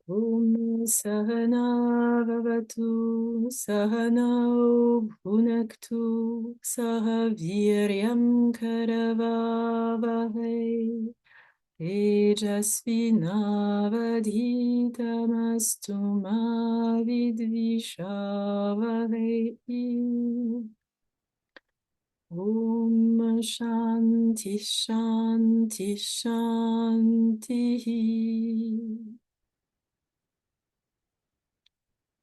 Om Sahana Vavatu Sahanau Bhunaktu Sahaviryam Karavavahe Tejasvinavadhitamastu ma vidvishavahe. Om Shanti Shanti Shanti.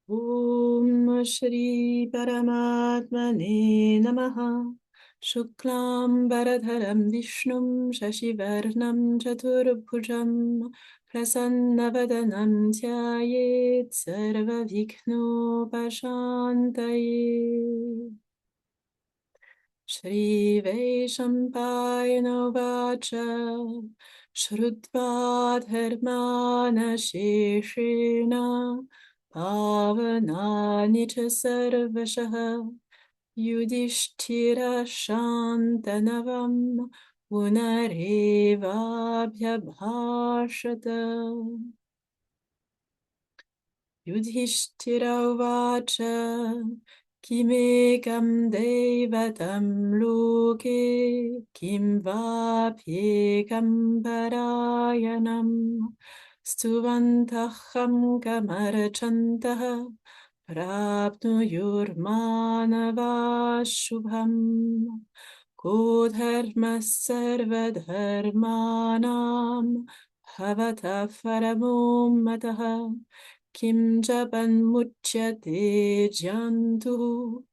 Om Shri Paramatmane Namaha. Shuklam Baradharam Vishnum Shashivarnam Chaturbhujam Prasannavadanam Dhyayet Sarva Vikno Pashantaye. Shri Vaishampayana Vacha Shrutva Dharmana Sheshena Pavanani Cha Sarvashaha Yudhishthira Shantanavam Punarevabhyabhashata. Yudhishthira Uvacha Kimekam Devatam Loke Kim Vapyekam Parayanam Stuvantaham Kamarachantaha Prapnuyurmanava Shubham Kodharma Sarvadharmanam Bhavata Paramom Mataha Kim japan muchyate jantu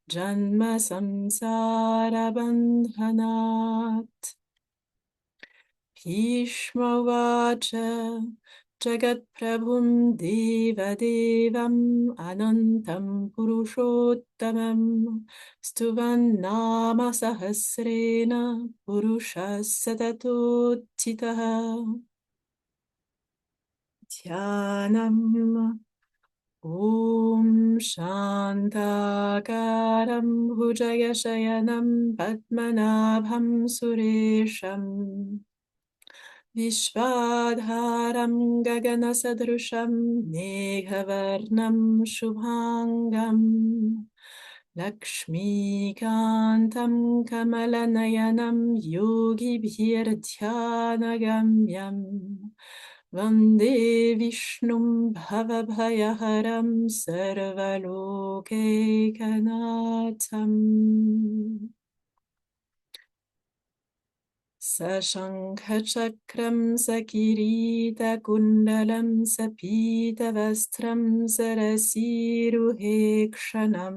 janma samsara bandhanat. Bhishma vacha jagat prabhum deva devam anantam purushottamam stuvan nama sahasrena purusha satatotitaha. Dhyanam. Om Shantakaram Bhujayashayanam Padmanabham Suresham Vishvadharam Gaganasadrusham Meghavarnam Shubhangam Lakshmikantam Kamalanayanam Yogibhir Vande Vishnum Bhavabhayaharam Sarvalokekanatham. Sashankhachakram Sakirita Kundalam Sapita Vastram Sarasiruhe Kshanam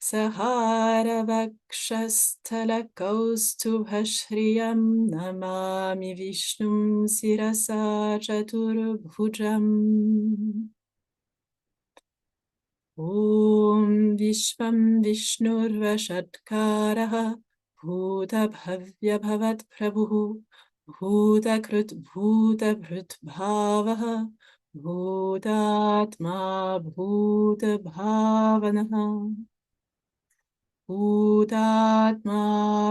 Saharavakshasthalakaustubhashriyam Namami Vishnum Sirasa Chaturbhujam. Om Vishvam Vishnurvashatkaraha Bhuta Bhavya Bhavat Prabhu Bhuta Krut Bhuta Bhrut Bhavaha Bhutatma Bhuta Bhavanaha Bhutatma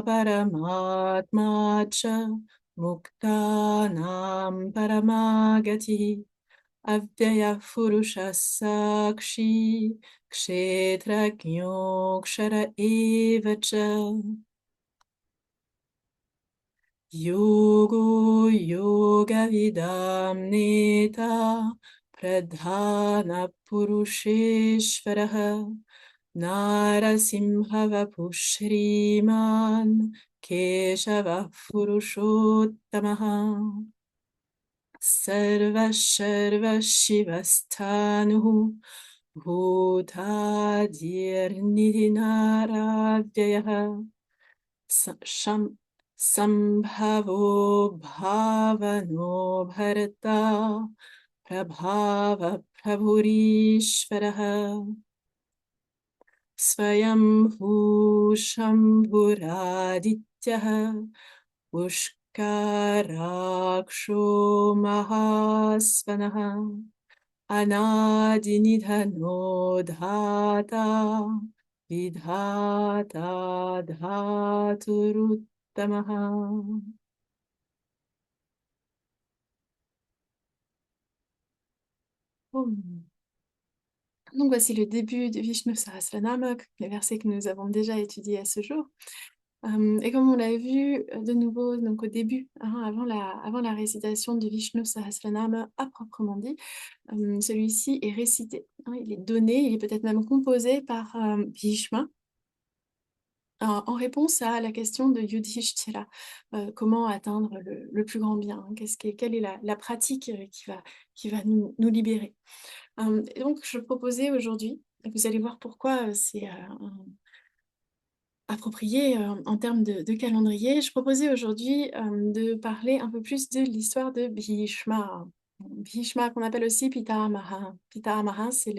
Paramatma Cha Muktanam Paramagati Avyaya Purusha Sakshi Kshetrajño Kshara Evacha Yogo Yoga Vidam Neta Pradhana Purusheshvaraha Narasimhava Pushriman Keshava Purushottamaha Sarva Sharva Shivasthanuhu Bhutadir Nidhinaravyaya Sambhavo Bhavano Bharata Prabhava Prabhurishvaraha Swayambhu Shambhuradityaha Pushkaraksho Mahasvanaha Anadinidhano Dhata Vidhata Dhaturuttamaha. Donc voici le début de Vishnu Sahasranama, les versets que nous avons déjà étudiés à ce jour. Et comme on l'a vu de nouveau donc au début, hein, avant la récitation du Vishnu Sahasranama à proprement dit, celui-ci est récité, hein, il est donné, il est peut-être même composé par Bhishma, en réponse à la question de Yudhishthira, comment atteindre le plus grand bien, hein, quelle est la pratique qui va nous libérer. Et donc je proposais aujourd'hui, et vous allez voir pourquoi c'est approprié en termes de calendrier, je proposais aujourd'hui de parler un peu plus de l'histoire de Bhishma. Bhishma qu'on appelle aussi Pitamaha. Pitamaha, c'est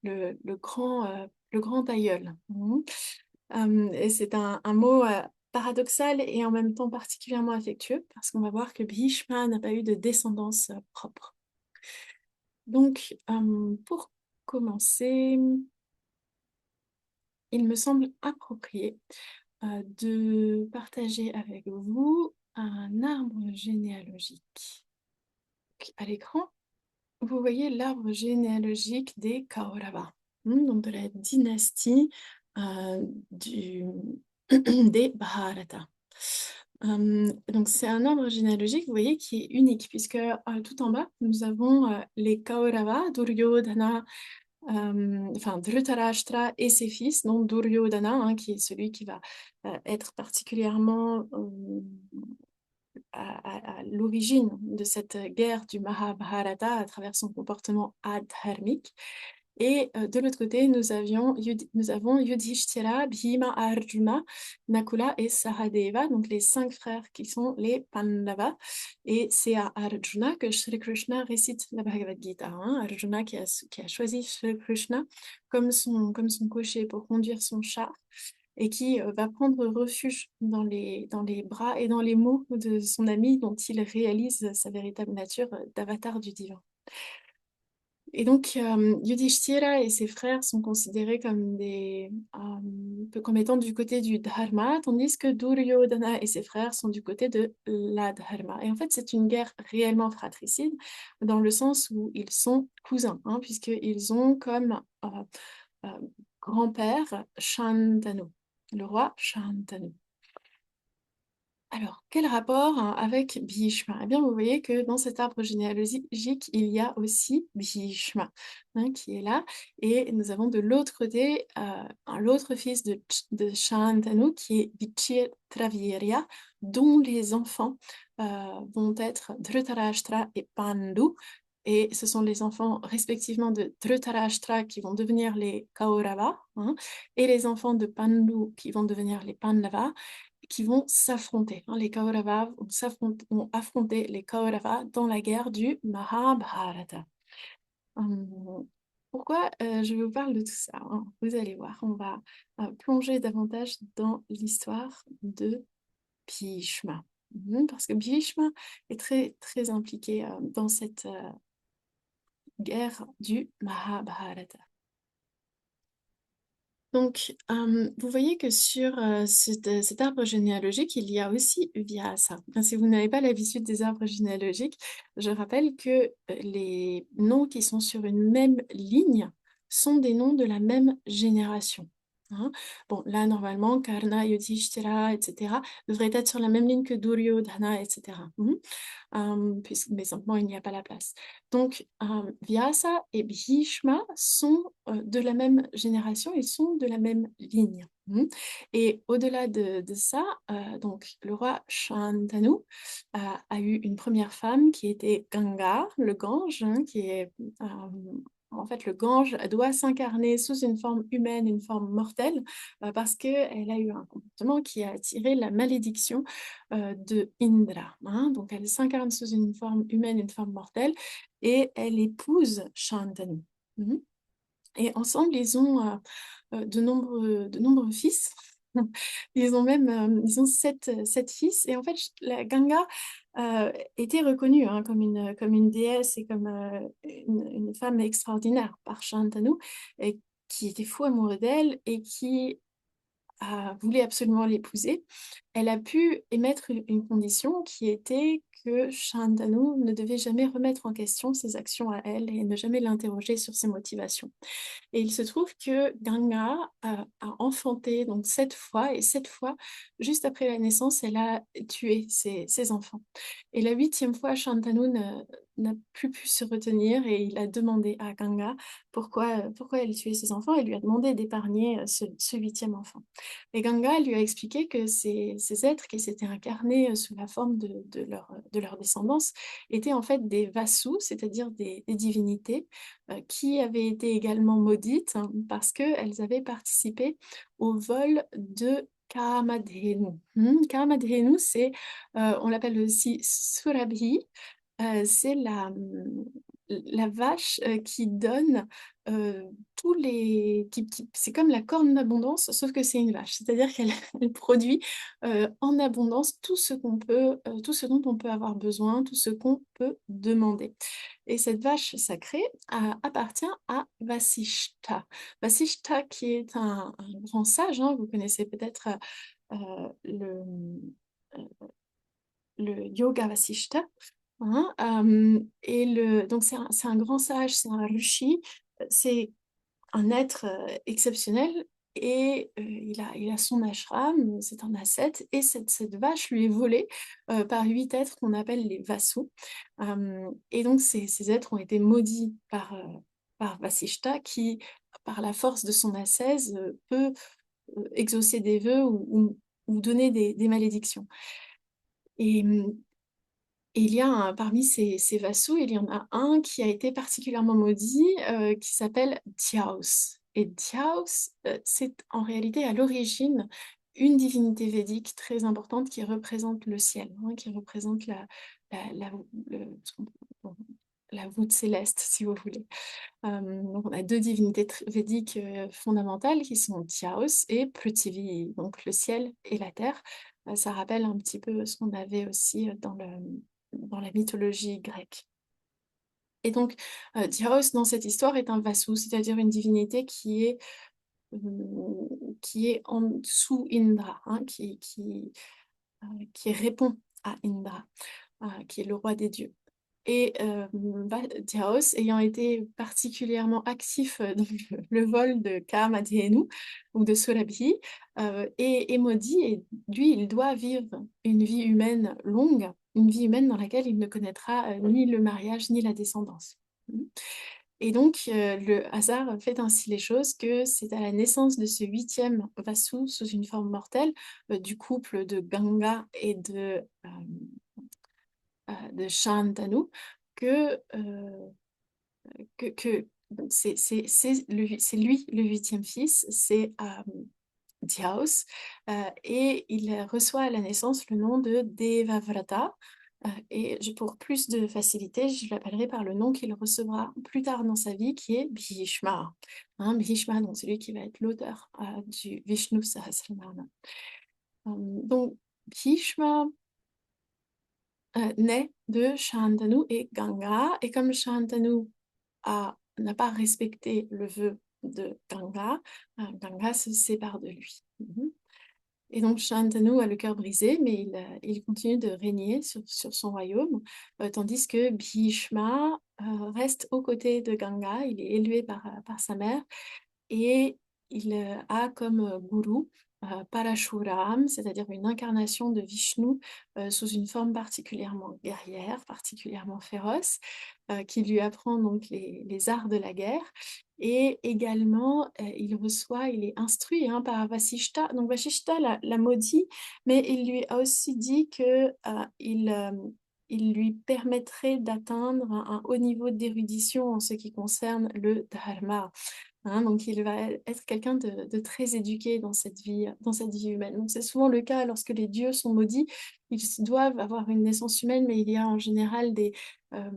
le grand aïeul. Et c'est un mot paradoxal et en même temps particulièrement affectueux, parce qu'on va voir que Bhishma n'a pas eu de descendance propre. Donc, pour commencer, il me semble approprié de partager avec vous un arbre généalogique. À l'écran, vous voyez l'arbre généalogique des Kaurava, donc de la dynastie du, des Bharata. Donc c'est un arbre généalogique, vous voyez, qui est unique, puisque tout en bas, nous avons les Kaurava, Duryodhana, enfin Dhritarashtra et ses fils, donc Duryodhana, hein, qui est celui qui va être particulièrement à l'origine de cette guerre du Mahabharata à travers son comportement adharmique. Et de l'autre côté, nous avons Yudhishthira, Bhima, Arjuna, Nakula et Sahadeva, donc les 5 frères qui sont les Pandavas. Et c'est à Arjuna que Shri Krishna récite la Bhagavad Gita. Hein. Arjuna qui a choisi Shri Krishna comme son cocher pour conduire son char et qui va prendre refuge dans les bras et dans les mots de son ami dont il réalise sa véritable nature d'avatar du divin. Et donc, Yudhishthira et ses frères sont considérés comme comme étant du côté du dharma, tandis que Duryodhana et ses frères sont du côté de l'adharma. Et en fait, c'est une guerre réellement fratricide, dans le sens où ils sont cousins, hein, puisqu'ils ont comme euh, grand-père Shantanu, le roi Shantanu. Alors, quel rapport hein, avec Bhishma? Eh bien, vous voyez que dans cet arbre généalogique, il y a aussi Bhishma hein, qui est là. Et nous avons de l'autre côté l'autre fils de Shantanu qui est Vichitravirya, dont les enfants vont être Dhritarashtra et Pandu. Et ce sont les enfants respectivement de Dhritarashtra qui vont devenir les Kaurava hein, et les enfants de Pandu qui vont devenir les Pandavas qui vont s'affronter. Hein. Les Kauravas vont affronter les Kauravas dans la guerre du Mahabharata. Pourquoi je vous parle de tout ça hein. Vous allez voir, on va plonger davantage dans l'histoire de Bhishma. Parce que Bhishma est très, très impliqué dans cette guerre du Mahabharata. Donc, vous voyez que sur cet arbre généalogique, il y a aussi Vyasa. Si vous n'avez pas l'habitude des arbres généalogiques, je rappelle que les noms qui sont sur une même ligne sont des noms de la même génération. Hein. Bon, là, normalement, Karna, Yudhishthira, etc., devraient être sur la même ligne que Duryodhana, etc. Mais simplement, il n'y a pas la place. Donc, Vyasa et Bhishma sont de la même génération, ils sont de la même ligne. Et au-delà de ça, donc, le roi Shantanu a eu une première femme qui était Ganga, le Gange, hein, qui est en fait, le Gange doit s'incarner sous une forme humaine, une forme mortelle, parce qu'elle a eu un comportement qui a attiré la malédiction de Indra. Hein. Donc, elle s'incarne sous une forme humaine, une forme mortelle, et elle épouse Shantanu. Et ensemble, ils ont de nombreux fils. Ils ont sept fils. Et en fait, la Ganga était reconnue hein, comme une déesse et comme une femme extraordinaire par Shantanu, et qui était fou amoureux d'elle et qui voulait absolument l'épouser. Elle a pu émettre une condition qui était que Shantanu ne devait jamais remettre en question ses actions à elle et ne jamais l'interroger sur ses motivations. Et il se trouve que Ganga a enfanté donc 7 fois, et 7 fois, juste après la naissance, elle a tué ses enfants. Et la 8e fois, Shantanu n'a plus pu se retenir et il a demandé à Ganga pourquoi elle tuait ses enfants et lui a demandé d'épargner ce 8e enfant. Et Ganga lui a expliqué que ces êtres qui s'étaient incarnés sous la forme de leur descendance étaient en fait des vasous, c'est-à-dire des divinités qui avaient été également maudites parce qu'elles avaient participé au vol de Kamadhenu. Kamadhenu, on l'appelle aussi Surabhi, c'est la vache qui donne tous les... c'est comme la corne d'abondance, sauf que c'est une vache. C'est-à-dire qu'elle elle produit en abondance tout ce dont on peut avoir besoin, tout ce qu'on peut demander. Et cette vache sacrée appartient à Vasishta. Vasishta qui est un grand sage, hein, vous connaissez peut-être euh, le, le Yoga Vasishta. Hein, donc c'est un grand sage, c'est un rishi, c'est un être exceptionnel et il a son ashram, c'est un ascète et cette vache lui est volée par 8 êtres qu'on appelle les Vasus. Et donc ces êtres ont été maudits par Vasishta qui, par la force de son ascèse, peut exaucer des vœux ou donner des malédictions. Et, et il y a parmi ces vassaux, il y en a un qui a été particulièrement maudit, qui s'appelle Dyaus. Et Dyaus, c'est en réalité à l'origine une divinité védique très importante qui représente le ciel, hein, qui représente la, la, le- bon, la voûte céleste, si vous voulez. Donc on a deux divinités védiques fondamentales qui sont Dyaus et Prithvi, donc le ciel et la terre. Ça rappelle un petit peu ce qu'on avait aussi dans la mythologie grecque. Et donc Dyaus dans cette histoire est un vassou, c'est-à-dire une divinité qui est en dessous Indra, hein, qui répond à Indra, qui est le roi des dieux. Et Dyaus, ayant été particulièrement actif dans le vol de Kamadhenu ou de Surabhi, est maudit et lui, il doit vivre une vie humaine longue, une vie humaine dans laquelle il ne connaîtra ni le mariage ni la descendance. Et donc, le hasard fait ainsi les choses que c'est à la naissance de ce 8e Vasu sous une forme mortelle du couple de Ganga et de Shantanu que, donc c'est lui le 8e fils, c'est Dyaus, et il reçoit à la naissance le nom de Devavrata. Et pour plus de facilité, je l'appellerai par le nom qu'il recevra plus tard dans sa vie, qui est Bhishma. Hein, Bhishma, donc celui qui va être l'auteur du Vishnu Sahasranama. Donc, Bhishma naît de Shantanu et Ganga, et comme Shantanu n'a pas respecté le vœu de Ganga, Ganga se sépare de lui. Et donc Shantanu a le cœur brisé, mais il continue de régner sur son royaume, tandis que Bhishma reste aux côtés de Ganga, il est élevé par sa mère, et il a comme gourou Parashuram, c'est-à-dire une incarnation de Vishnu sous une forme particulièrement guerrière, particulièrement féroce, qui lui apprend donc les arts de la guerre. Et également, il est instruit hein, par Vasishta. Donc Vasishta l'a maudit, mais il lui a aussi dit que il lui permettrait d'atteindre un haut niveau d'érudition en ce qui concerne le dharma. Hein, donc il va être quelqu'un de très éduqué dans cette vie humaine. Donc c'est souvent le cas lorsque les dieux sont maudits, ils doivent avoir une naissance humaine, mais il y a en général euh,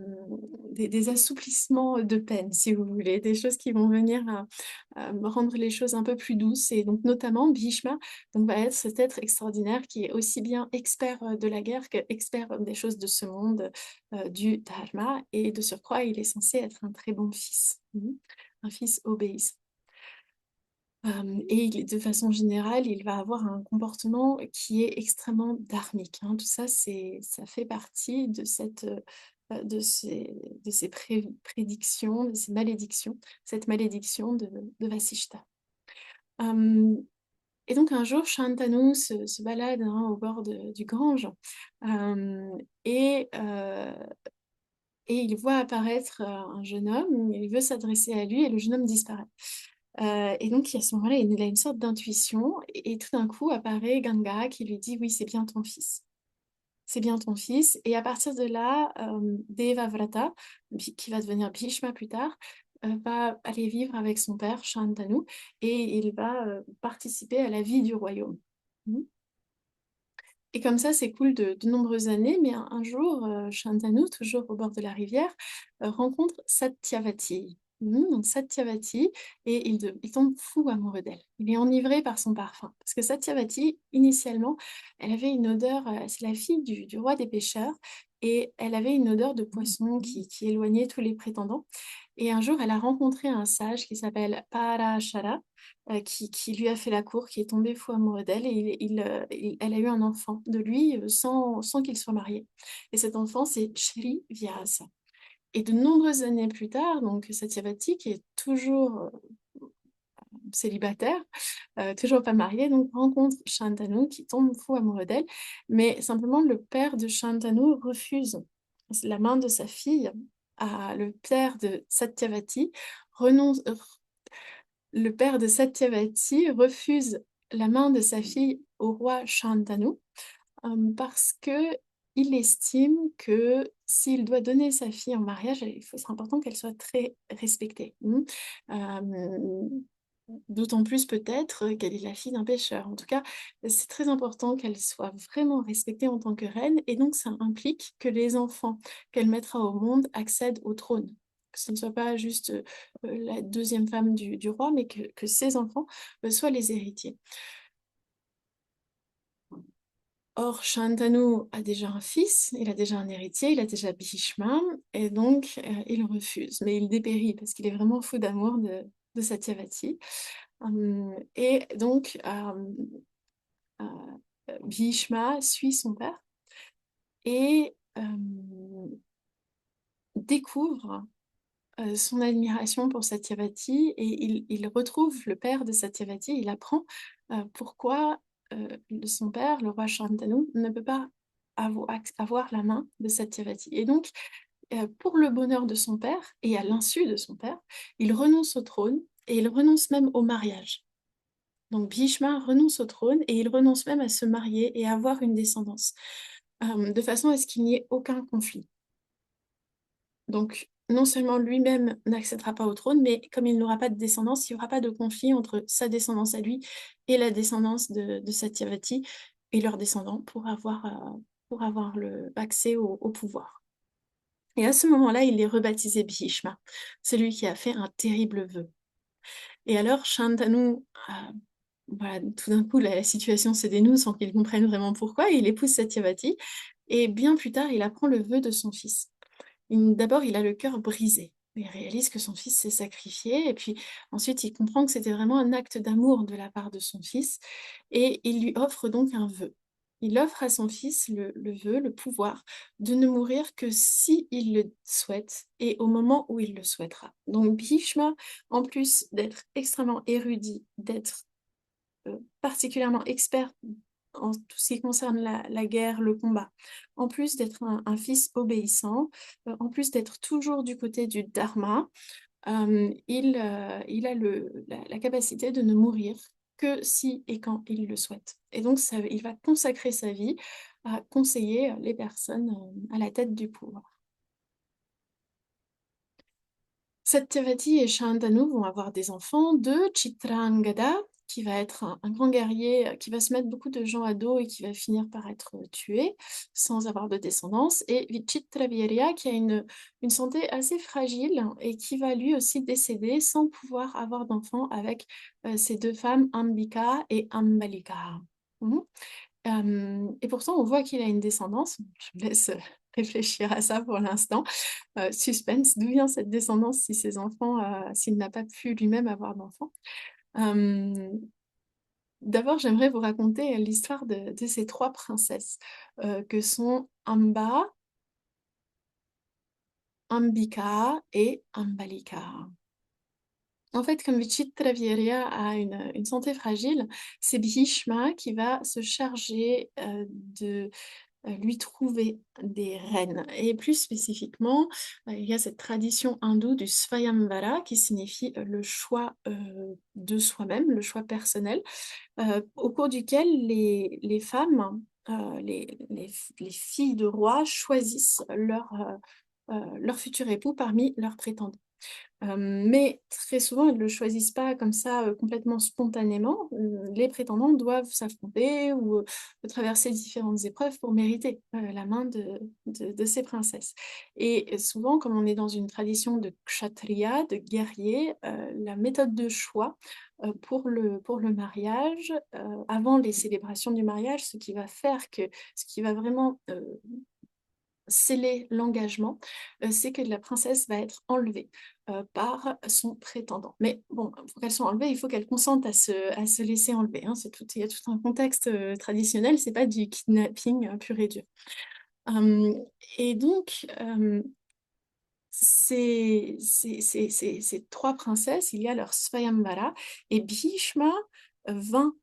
des assouplissements de peine, si vous voulez, des choses qui vont venir à rendre les choses un peu plus douces. Et donc notamment Bhishma donc, va être cet être extraordinaire qui est aussi bien expert de la guerre qu'expert des choses de ce monde, du dharma. Et de surcroît, il est censé être un très bon fils. Un fils obéissant. De façon générale, il va avoir un comportement qui est extrêmement dharmique, hein. Tout ça, ça fait partie de de ces prédictions, de ces malédictions, cette malédiction de Vasishta. Euh, et donc un jour, Shantanu se balade, hein, au bord du Gange, euh, et, euh, et il voit apparaître un jeune homme, il veut s'adresser à lui et le jeune homme disparaît. Et donc, à ce moment-là, il a une sorte d'intuition et tout d'un coup apparaît Ganga qui lui dit, oui, c'est bien ton fils. C'est bien ton fils. Et à partir de là, Devavrata, qui va devenir Bhishma plus tard, va aller vivre avec son père, Shantanu, et il va participer à la vie du royaume. Mhm. Et comme ça s'écoule de nombreuses années, mais un jour, Shantanu, toujours au bord de la rivière, rencontre Satyavati. Donc Satyavati, et il tombe fou amoureux d'elle. Il est enivré par son parfum. Parce que Satyavati, initialement, elle avait une odeur, c'est la fille du roi des pêcheurs, et elle avait une odeur de poisson qui éloignait tous les prétendants. Et un jour, elle a rencontré un sage qui s'appelle Parashara, qui lui a fait la cour, qui est tombé fou amoureux d'elle, et elle a eu un enfant de lui sans qu'il soit marié. Et cet enfant, c'est Shri Vyasa. Et de nombreuses années plus tard, donc Satyavati, qui est toujours célibataire, toujours pas mariée, donc rencontre Shantanu, qui tombe fou amoureux d'elle, mais simplement le père de Shantanu refuse la main de sa fille à le père de Satyavati, renonce, le père de Satyavati refuse la main de sa fille au roi Shantanu, parce que il estime que s'il doit donner sa fille en mariage, c'est important qu'elle soit très respectée. Euh, D'autant plus peut-être qu'elle est la fille d'un pêcheur. En tout cas, c'est très important qu'elle soit vraiment respectée en tant que reine, et donc ça implique que les enfants qu'elle mettra au monde accèdent au trône. Que ce ne soit pas juste la deuxième femme du roi, mais que ses enfants soient les héritiers. Or, Shantanu a déjà un fils, il a déjà un héritier, il a déjà Bhishma, et donc il refuse. Mais il dépérit parce qu'il est vraiment fou d'amour de Satyavati. Et donc, Bhishma suit son père et découvre son admiration pour Satyavati, et il retrouve le père de Satyavati. Il apprend pourquoi son père, le roi Shantanu, ne peut pas avoir la main de Satyavati. Et donc, pour le bonheur de son père et à l'insu de son père, il renonce au trône et il renonce même au mariage. Donc Bhishma renonce au trône et il renonce même à se marier et à avoir une descendance, de façon à ce qu'il n'y ait aucun conflit. Donc non seulement lui-même n'accédera pas au trône, mais comme il n'aura pas de descendance, il n'y aura pas de conflit entre sa descendance à lui et la descendance de Satyavati et leurs descendants pour avoir accès au pouvoir. Et à ce moment-là, il est rebaptisé Bhishma, celui qui a fait un terrible vœu. Et alors Shantanu, voilà, tout d'un coup, la situation se dénoue sans qu'il comprenne vraiment pourquoi. Il épouse Satyavati et bien plus tard, il apprend le vœu de son fils. D'abord, il a le cœur brisé. Il réalise que son fils s'est sacrifié, et puis ensuite, il comprend que c'était vraiment un acte d'amour de la part de son fils, et il lui offre donc un vœu. Il offre à son fils le vœu, le pouvoir de ne mourir que si il le souhaite et au moment où il le souhaitera. Donc Bhishma, en plus d'être extrêmement érudit, d'être particulièrement expert en tout ce qui concerne la guerre, le combat. En plus d'être un fils obéissant, en plus d'être toujours du côté du dharma, il a la capacité de ne mourir que si et quand il le souhaite. Et donc, il va consacrer sa vie à conseiller les personnes à la tête du pouvoir. Satyavati et Shantanu vont avoir des enfants de Chitrangada, qui va être un grand guerrier qui va se mettre beaucoup de gens à dos et qui va finir par être tué sans avoir de descendance, et Vichitravirya, qui a une santé assez fragile et qui va lui aussi décéder sans pouvoir avoir d'enfants avec ses deux femmes, Ambika et Ambalika. Mhm. Et pourtant, on voit qu'il a une descendance. Je me laisse réfléchir à ça pour l'instant. Suspense, d'où vient cette descendance si ses enfants, s'il n'a pas pu lui-même avoir d'enfants? Euh, D'abord, j'aimerais vous raconter l'histoire de ces trois princesses que sont Amba, Ambika et Ambalika. En fait, comme Vichitravirya a une santé fragile, c'est Bhishma qui va se charger de lui trouver des reines. Et plus spécifiquement, il y a cette tradition hindoue du Svayamvara qui signifie le choix de soi-même, le choix personnel, au cours duquel les femmes, les filles de rois choisissent leur futur époux parmi leurs prétendants. Mais très souvent, ils ne le choisissent pas comme ça complètement spontanément. Les prétendants doivent s'affronter ou traverser différentes épreuves pour mériter la main de ces princesses. Et souvent, comme on est dans une tradition de kshatriya, de guerrier, la méthode de choix pour le mariage, avant les célébrations du mariage, ce qui va vraiment sceller l'engagement, c'est que la princesse va être enlevée par son prétendant. Mais bon, pour qu'elle soit enlevée, il faut qu'elle consente à se laisser enlever, hein. Il y a tout un contexte traditionnel, c'est pas du kidnapping pur et dur. Euh, et donc, ces trois princesses, il y a leur Svayamvara, et Bhishma vainc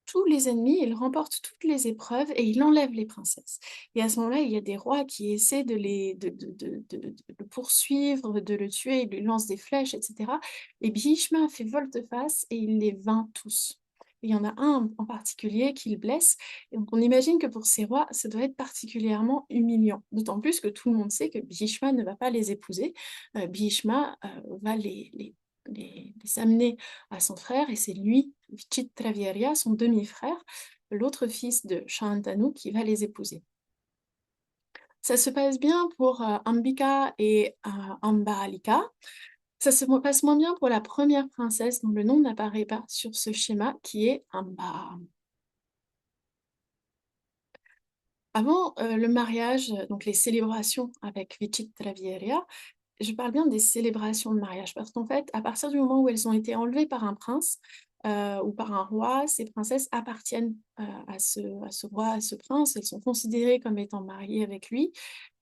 tous les ennemis, il remporte toutes les épreuves et il enlève les princesses. Et à ce moment-là, il y a des rois qui essaient de le poursuivre, de le tuer, ils lui lancent des flèches, etc. Et Bhishma fait volte-face et il les vainc tous. Il y en a un en particulier qu'il blesse. Et donc on imagine que pour ces rois, ça doit être particulièrement humiliant. D'autant plus que tout le monde sait que Bhishma ne va pas les épouser. Bhishma va les amener à son frère et c'est lui, Vichitravirya, son demi-frère, l'autre fils de Shantanu, qui va les épouser. Ça se passe bien pour Ambika et Ambalika. Ça se passe moins bien pour la première princesse dont le nom n'apparaît pas sur ce schéma, qui est Amba. Avant le mariage, donc les célébrations avec Vichitravirya, je parle bien des célébrations de mariage, parce qu'en fait, à partir du moment où elles ont été enlevées par un prince ou par un roi, ces princesses appartiennent à ce roi, à ce prince, elles sont considérées comme étant mariées avec lui,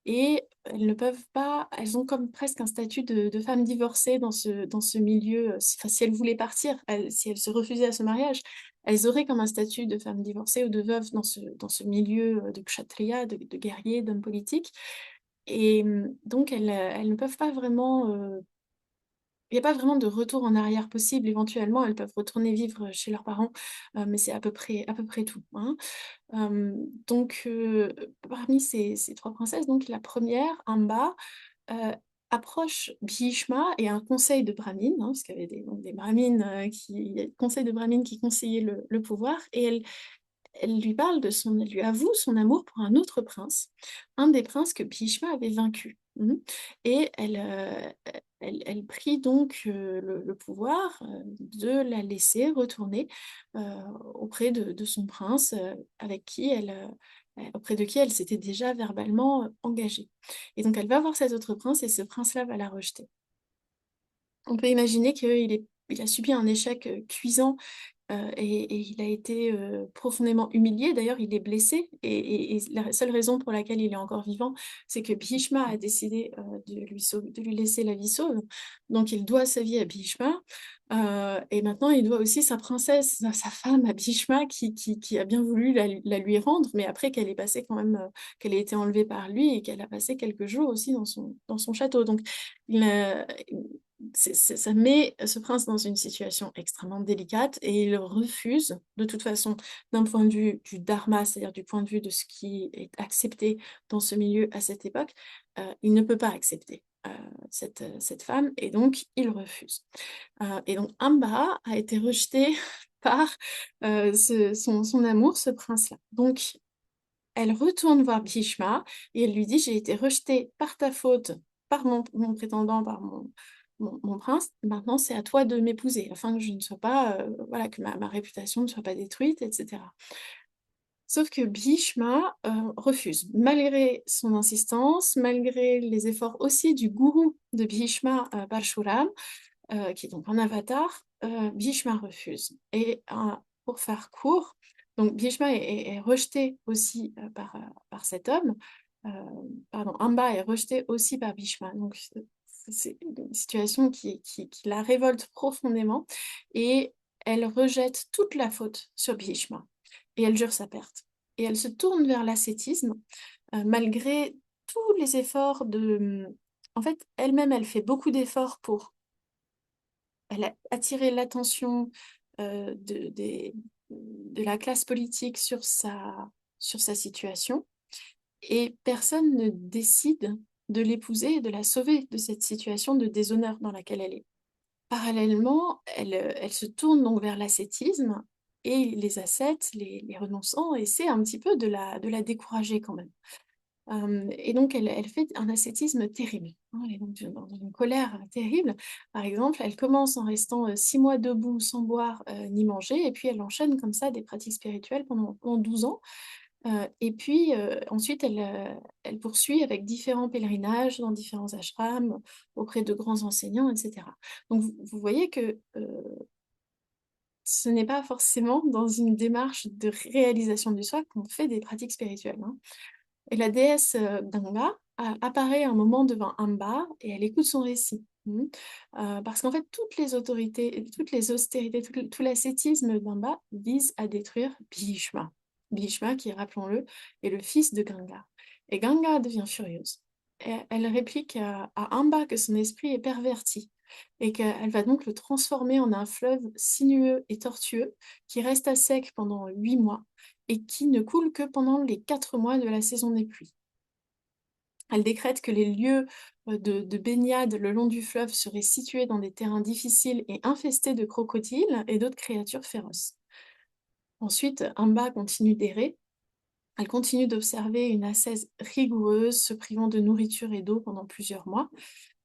et elles ne peuvent pas, elles ont comme presque un statut de femme divorcée dans ce milieu. Si elles voulaient partir, si elles se refusaient à ce mariage, elles auraient comme un statut de femme divorcée ou de veuve dans ce milieu de kshatriya, de guerrier, d'homme politique. Et donc, elles ne peuvent pas vraiment. Il n'y a pas vraiment de retour en arrière possible. Éventuellement, elles peuvent retourner vivre chez leurs parents, mais c'est à peu près tout, hein. Euh, Parmi ces trois princesses, donc la première, Amba, euh, approche Bhishma et un conseil de brahmines, hein, parce qu'il y avait donc des brahmines conseil de brahmines qui conseillaient le pouvoir, et elle lui parle elle lui avoue son amour pour un autre prince, un des princes que Bhishma avait vaincu. Et elle prie donc le pouvoir de la laisser retourner auprès de son prince auprès de qui elle s'était déjà verbalement engagée. Et donc elle va voir cet autre prince et ce prince-là va la rejeter. On peut imaginer il a subi un échec cuisant et il a été profondément humilié. D'ailleurs, il est blessé. Et la seule raison pour laquelle il est encore vivant, c'est que Bhishma a décidé de lui laisser la vie sauve. Donc, il doit sa vie à Bhishma. Et maintenant, il doit aussi sa princesse, sa femme à Bhishma, qui a bien voulu la lui rendre, mais après qu'elle ait passé quand même, qu'elle ait été enlevée par lui et qu'elle a passé quelques jours aussi dans son château. Donc, il a- ça met ce prince dans une situation extrêmement délicate et il refuse, de toute façon, d'un point de vue du dharma, c'est-à-dire du point de vue de ce qui est accepté dans ce milieu à cette époque, il ne peut pas accepter cette femme et donc il refuse. Et donc Amba a été rejetée par son amour, ce prince-là. Donc elle retourne voir Bhishma et elle lui dit, j'ai été rejetée par ta faute, par mon prétendant, par mon prince. Maintenant, c'est à toi de m'épouser, afin que je ne sois pas, voilà, que ma réputation ne soit pas détruite, etc. Sauf que Bhishma refuse, malgré son insistance, malgré les efforts aussi du gourou de Bhishma, Parshuram. qui est donc un avatar, Bhishma refuse. Et pour faire court, donc Bhishma est rejeté aussi par cet homme. Euh, pardon, Amba est rejeté aussi par Bhishma. Donc c'est une situation qui la révolte profondément et elle rejette toute la faute sur Bhishma et elle jure sa perte. Et elle se tourne vers l'ascétisme malgré tous les efforts de... En fait, elle-même, elle fait beaucoup d'efforts pour elle a attiré l'attention de la classe politique sur sa situation et personne ne décide de l'épouser et de la sauver de cette situation de déshonneur dans laquelle elle est. Parallèlement, elle se tourne donc vers l'ascétisme et les ascètes, les renonçants, essaient un petit peu de la décourager quand même. Et donc, elle fait un ascétisme terrible, hein. Elle est donc dans une colère terrible. Par exemple, elle commence en restant 6 mois debout sans boire ni manger, et puis elle enchaîne comme ça des pratiques spirituelles pendant 12 ans. Et puis ensuite, elle poursuit avec différents pèlerinages dans différents ashrams, auprès de grands enseignants, etc. Donc, vous voyez que ce n'est pas forcément dans une démarche de réalisation du soi qu'on fait des pratiques spirituelles, hein. Et la déesse Ganga apparaît un moment devant Amba et elle écoute son récit. Parce qu'en fait, toutes les autorités, toutes les austérités, tout l'ascétisme d'Amba vise à détruire Bhishma. Bhishma, qui, rappelons-le, est le fils de Ganga. Et Ganga devient furieuse. Et elle réplique à Amba que son esprit est perverti et qu'elle va donc le transformer en un fleuve sinueux et tortueux qui reste à sec pendant 8 mois et qui ne coule que pendant les 4 mois de la saison des pluies. Elle décrète que les lieux de baignade le long du fleuve seraient situés dans des terrains difficiles et infestés de crocodiles et d'autres créatures féroces. Ensuite, Amba continue d'errer. Elle continue d'observer une ascèse rigoureuse, se privant de nourriture et d'eau pendant plusieurs mois.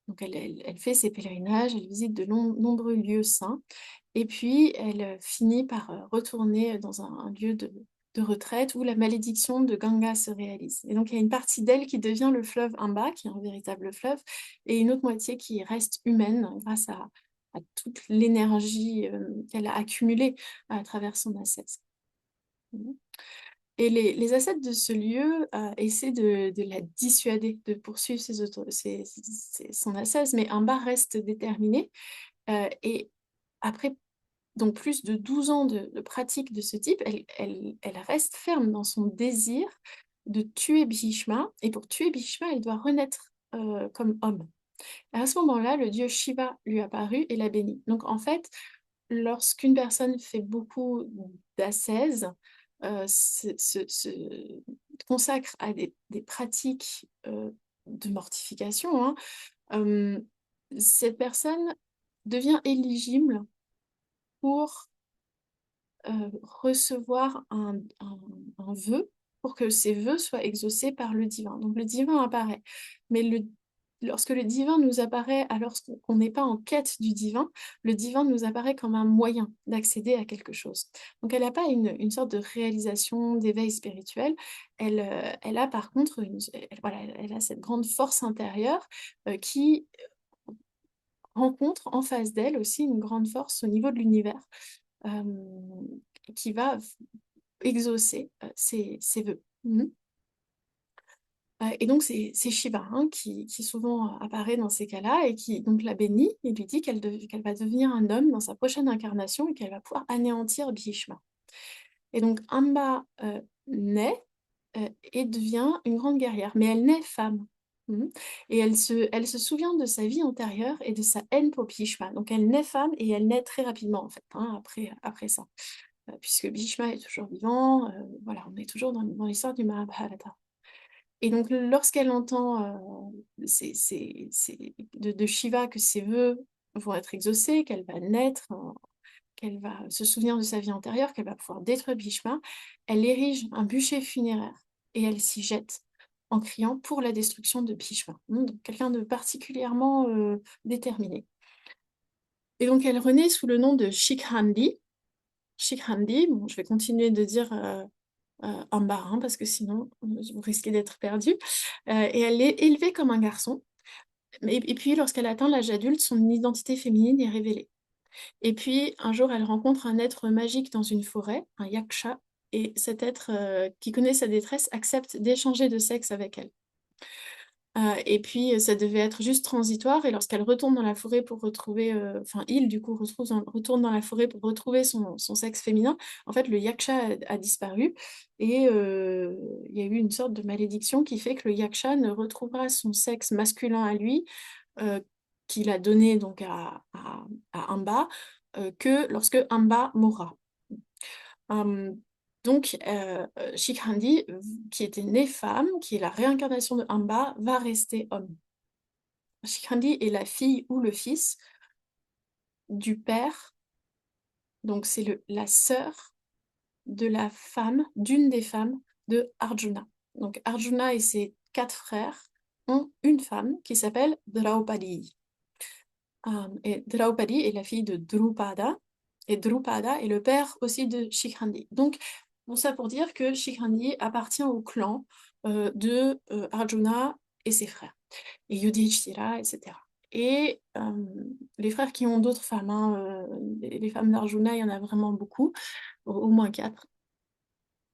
Donc elle fait ses pèlerinages, elle visite de nombreux lieux saints, et puis elle finit par retourner dans un lieu de retraite où la malédiction de Ganga se réalise. Et donc il y a une partie d'elle qui devient le fleuve Amba, qui est un véritable fleuve, et une autre moitié qui reste humaine grâce à toute l'énergie qu'elle a accumulée à travers son ascèse. Et les ascètes de ce lieu essaient de la dissuader de poursuivre son ascèse, mais Amba reste déterminée. Et après donc plus de 12 ans de pratique de ce type, elle reste ferme dans son désir de tuer Bhishma. Et pour tuer Bhishma, elle doit renaître comme homme. Et à ce moment-là, le dieu Shiva lui apparut et l'a béni. Donc en fait, lorsqu'une personne fait beaucoup d'ascèse, se consacre à des pratiques de mortification, hein, euh, cette personne devient éligible pour recevoir un vœu pour que ces vœux soient exaucés par le divin. Donc le divin apparaît. Mais lorsque le divin nous apparaît, alors qu'on n'est pas en quête du divin, le divin nous apparaît comme un moyen d'accéder à quelque chose. Donc elle n'a pas une sorte de réalisation d'éveil spirituel. Elle a par contre, voilà, elle a cette grande force intérieure qui rencontre en face d'elle aussi une grande force au niveau de l'univers euh, qui va exaucer ses vœux. Et donc c'est Shiva, hein, qui souvent apparaît dans ces cas-là et qui donc la bénit et lui dit qu'elle va devenir un homme dans sa prochaine incarnation et qu'elle va pouvoir anéantir Bhishma. Et donc Amba naît et devient une grande guerrière, mais elle naît femme. Et elle se souvient de sa vie antérieure et de sa haine pour Bhishma. Donc elle naît femme et elle naît très rapidement en fait, hein, après ça. Puisque Bhishma est toujours vivant, voilà, on est toujours dans l'histoire du Mahabharata. Et donc, lorsqu'elle entend de Shiva que ses vœux vont être exaucés, qu'elle va naître, qu'elle va se souvenir de sa vie antérieure, qu'elle va pouvoir détruire Bhishma, elle érige un bûcher funéraire et elle s'y jette en criant pour la destruction de Bhishma. Donc, quelqu'un de particulièrement déterminé. Et donc, elle renaît sous le nom de Shikhandi. Shikhandi, bon, je vais continuer de dire Ambar, hein, parce que sinon vous risquez d'être perdu. Et elle est élevée comme un garçon. Et puis, lorsqu'elle atteint l'âge adulte, son identité féminine est révélée. Et puis, un jour, elle rencontre un être magique dans une forêt, un yaksha, et cet être qui connaît sa détresse accepte d'échanger de sexe avec elle. Et puis, ça devait être juste transitoire. Et lorsqu'elle retourne dans la forêt pour retrouver, enfin, il, du coup, retourne dans la forêt pour retrouver son sexe féminin, en fait, le yaksha a disparu. Et il y a eu une sorte de malédiction qui fait que le yaksha ne retrouvera son sexe masculin à lui, euh, qu'il a donné donc à Amba, que lorsque Amba mourra. Euh, Shikhandi, qui était née femme, qui est la réincarnation de Amba, va rester homme. Shikhandi est la fille ou le fils du père, donc c'est la sœur de la femme, d'une des femmes de Arjuna. Donc Arjuna et ses 4 frères ont une femme qui s'appelle Draupadi. Et Draupadi est la fille de Drupada, et Drupada est le père aussi de Shikhandi. Donc, bon, ça pour dire que Shikhandi appartient au clan de Arjuna et ses frères, et Yudhishthira, etc. Et les frères qui ont d'autres femmes, hein, les femmes d'Arjuna, il y en a vraiment beaucoup, au moins 4.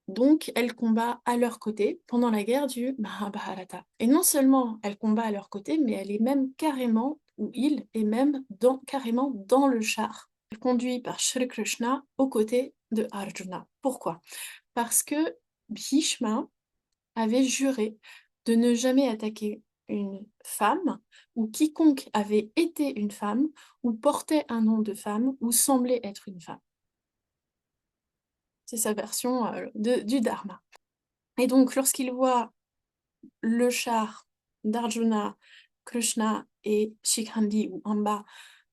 Donc, elle combat à leur côté pendant la guerre du Mahabharata. Et non seulement elle combat à leur côté, mais elle est même carrément, ou il est même carrément dans le char, conduit par Shri Krishna aux côtés de Arjuna. Pourquoi? Parce que Bhishma avait juré de ne jamais attaquer une femme, ou quiconque avait été une femme, ou portait un nom de femme, ou semblait être une femme. C'est sa version du Dharma. Et donc, lorsqu'il voit le char d'Arjuna, Krishna et Shikhandi ou Amba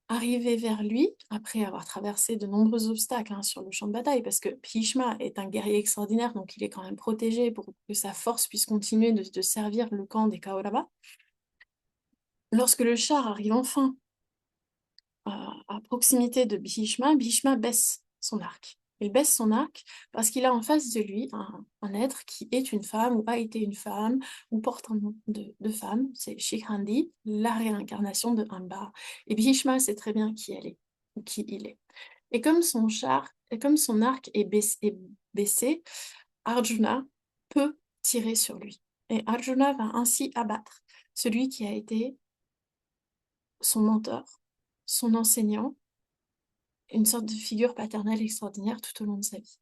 arriver vers lui, après avoir traversé de nombreux obstacles sur le champ de bataille, parce que Bhishma est un guerrier extraordinaire, donc il est quand même protégé pour que sa force puisse continuer de servir le camp des Kaurava. Lorsque le char arrive enfin à proximité de Bhishma, Bhishma baisse son arc. Il baisse son arc parce qu'il a en face de lui un être qui est une femme ou a été une femme ou porte un nom de femme. C'est Shikhandi, la réincarnation de Amba. Et Bhishma sait très bien qui elle est ou qui il est. Et comme son arc est baissé, Arjuna peut tirer sur lui. Et Arjuna va ainsi abattre celui qui a été son mentor, son enseignant, une sorte de figure paternelle extraordinaire tout au long de sa vie.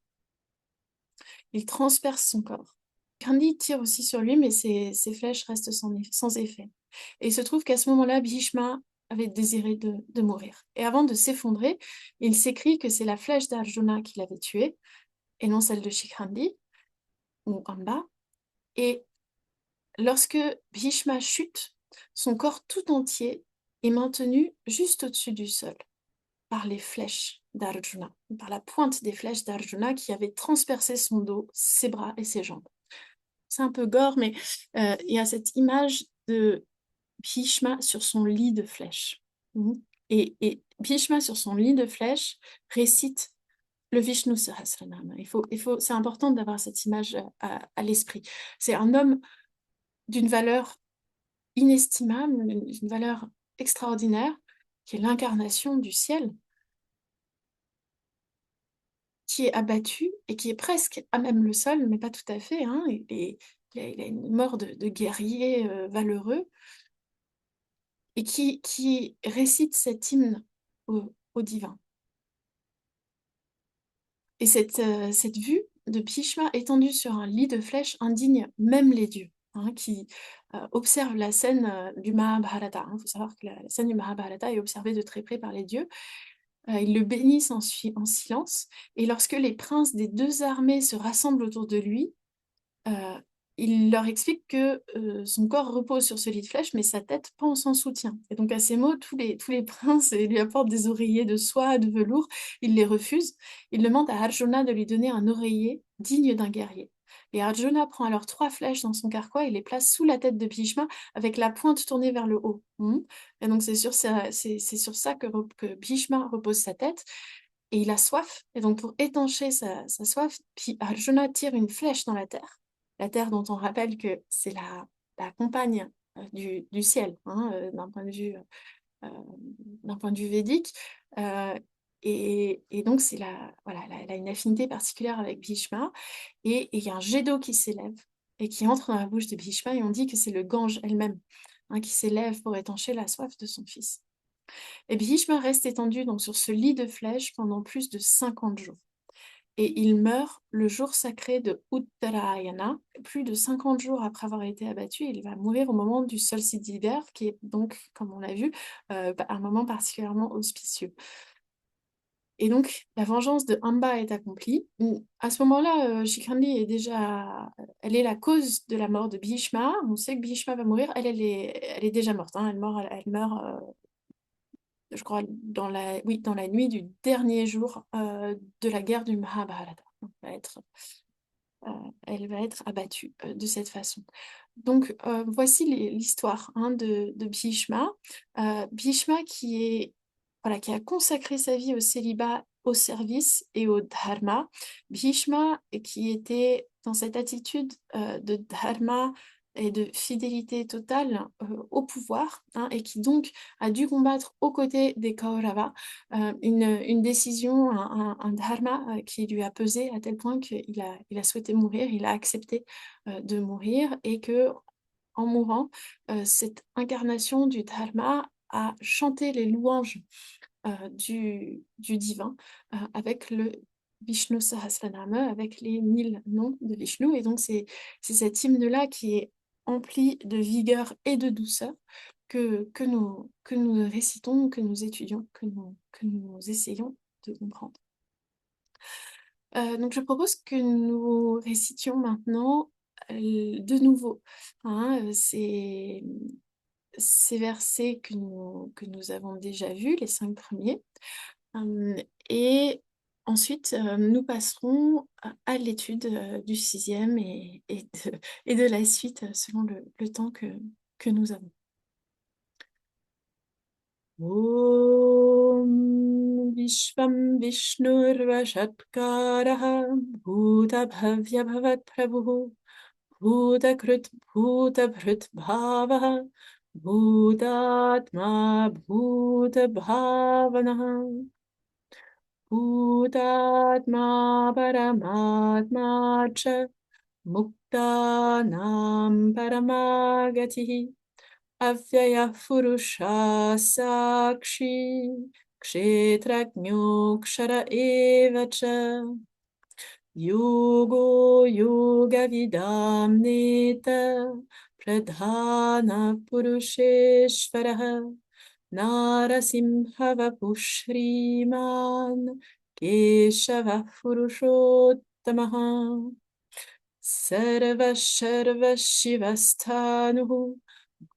Il transperce son corps. Kandi tire aussi sur lui, mais ses flèches restent sans effet. Et il se trouve qu'à ce moment-là, Bhishma avait désiré de mourir. Et avant de s'effondrer, il s'écrie que c'est la flèche d'Arjuna qui l'avait tué, et non celle de Shikhandi, ou Amba. Et lorsque Bhishma chute, son corps tout entier est maintenu juste au-dessus du sol par les flèches d'Arjuna, par la pointe des flèches d'Arjuna qui avaient transpercé son dos, ses bras et ses jambes. C'est un peu gore, mais il y a cette image de Bhishma sur son lit de flèches. Et Bhishma sur son lit de flèches récite le Vishnu Sahasranama. C'est important d'avoir cette image à l'esprit. C'est un homme d'une valeur inestimable, d'une valeur extraordinaire, qui est l'incarnation du ciel, qui est abattu et qui est presque à même le sol, mais pas tout à fait. Hein. Il a une mort de guerrier valeureux et qui récite cet hymne au divin. Et cette vue de Bhishma étendue sur un lit de flèches indigne même les dieux, hein, qui observent la scène du Mahabharata. Il faut savoir que la scène du Mahabharata est observée de très près par les dieux. Ils le bénissent en silence. Et lorsque les princes des 2 armées se rassemblent autour de lui, euh, il leur explique que son corps repose sur ce lit de flèches, mais sa tête pend sans soutien. Et donc à ces mots, tous les princes lui apportent des oreillers de soie, de velours. Il les refuse. Il demande à Arjuna de lui donner un oreiller digne d'un guerrier. Et Arjuna prend alors 3 flèches dans son carquois et les place sous la tête de Bhishma avec la pointe tournée vers le haut. Et donc c'est sur ça que Bhishma repose sa tête. Et il a soif. Et donc pour étancher sa soif, Arjuna tire une flèche dans la terre dont on rappelle que c'est la compagne du ciel, hein, euh, d'un point de vue védique. Euh, et donc, voilà, elle a une affinité particulière avec Bhishma. Et il y a un jet d'eau qui s'élève et qui entre dans la bouche de Bhishma. Et on dit que c'est le Gange elle-même, hein, qui s'élève pour étancher la soif de son fils. Et Bhishma reste étendu donc, sur ce lit de flèches pendant plus de 50 jours. Et il meurt le jour sacré de Uttarayana, plus de 50 jours après avoir été abattu. Il va mourir au moment du solstice d'hiver, qui est donc, comme on l'a vu, un moment particulièrement auspicieux. Et donc, la vengeance de Amba est accomplie. À ce moment-là, Shikhandi est déjà... Elle est la cause de la mort de Bhishma. On sait que Bhishma va mourir. Elle est déjà morte, hein. Elle meurt je crois, oui, dans la nuit du dernier jour de la guerre du Mahabharata. Euh, Elle va être abattue de cette façon. Donc, voici l'histoire, hein, de Bhishma. Bhishma voilà, qui a consacré sa vie au célibat, au service et au dharma. Bhishma qui était dans cette attitude de dharma et de fidélité totale au pouvoir, hein, et qui donc a dû combattre aux côtés des Kaurava une décision, un dharma qui lui a pesé à tel point il a souhaité mourir, il a accepté de mourir et que en mourant, cette incarnation du dharma a chanté les louanges du divin avec le Vishnu Sahasranama, avec les 1000 noms de Vishnu. Et donc, c'est cet hymne-là qui est empli de vigueur et de douceur que nous récitons, que nous étudions, que nous essayons de comprendre. Donc, je propose que nous récitions maintenant de nouveau, hein, ces versets que nous avons déjà vus, les 5 premiers. Et ensuite, nous passerons à l'étude du sixième et de la suite selon le temps que nous avons. Om Vishvam Vishnurvashatkarah Bhuta Bhavya Bhavat Prabhu Bhutakrut Bhutabhrut Bhavaha Bhutatma Bhuta Bhavanaha Bhutatma Paramatma Cha Muktanam Paramagatihi Avyaya Purusha Sakshi Kshetrajño Kshara Evacha Yogo Yoga Vidam Neta Pradhana Purusheshvaraha Narasimhava Pushriman Keshava Purushottamaha Sarva Sharva Shivasthanuhu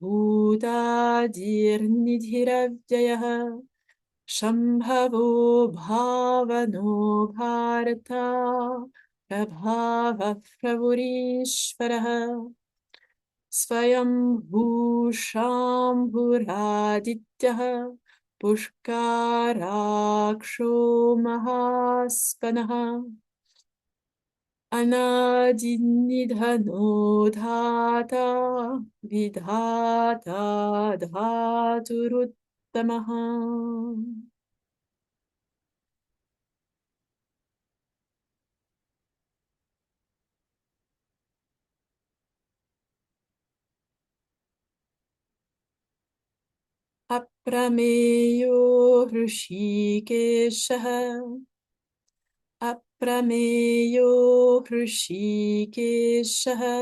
Bhudadir Nidhiravyayah Shambhavo Bhavano Bharata Prabhava Pravurishvaraha Swayam Bhushambhuradityah Pushkaraksho Mahaspanaha Anadinidhano dhata vidhata dhaturuttamaha. Aprameyo Hrishikeshaha Aprameyo Hrishikeshaha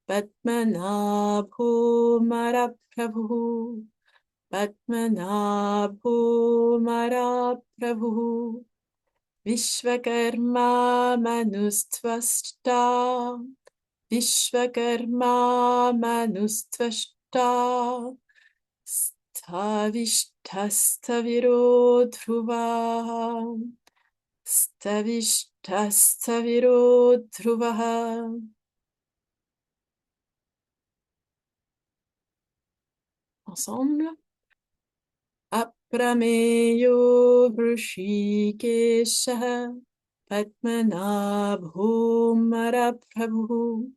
Padmanabho Maraprabhu Padmanabho Maraprabhu Vishvakarma Manustvashta Vishvakarma Manustvashta Stavishtastaviro Dhruva Stavishtastaviro Dhruva. Ensemble. Aprameyo Hrishikesha Padmanabho Maraprabhu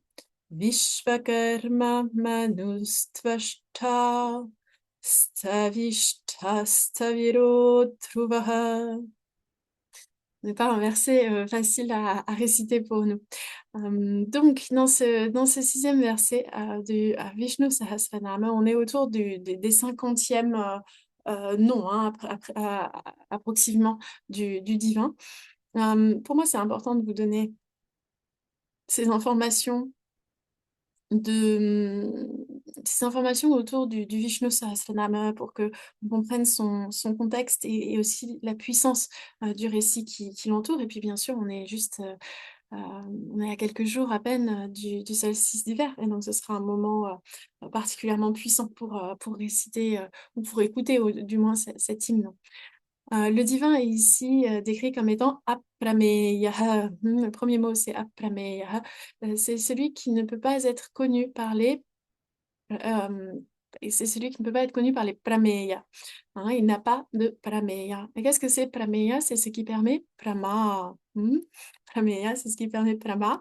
Vishvakarma manustvashta stavishta staviro dhruvaha. Ce n'est pas un verset facile à réciter pour nous. Donc, dans ce sixième verset du Vishnu Sahasranama, on est autour des 50e noms, hein, approximativement, du divin. Pour moi, c'est important de vous donner ces informations de ces informations autour du Vishnu Sahasranama pour que on comprenne son contexte et aussi la puissance du récit qui l'entoure. Et puis bien sûr, euh, on est à quelques jours à peine du solstice d'hiver, et donc ce sera un moment particulièrement puissant pour réciter ou pour écouter du moins cet hymne. Le divin est ici décrit comme étant aprameyaha. Le premier mot, c'est aprameyaha. C'est celui qui ne peut pas être connu par euh, et c'est celui qui ne peut pas être connu par les prameya. Hein, il n'a pas de prameya. Et qu'est-ce que c'est prameya? C'est ce qui permet prama. Prameya, c'est ce qui permet prama.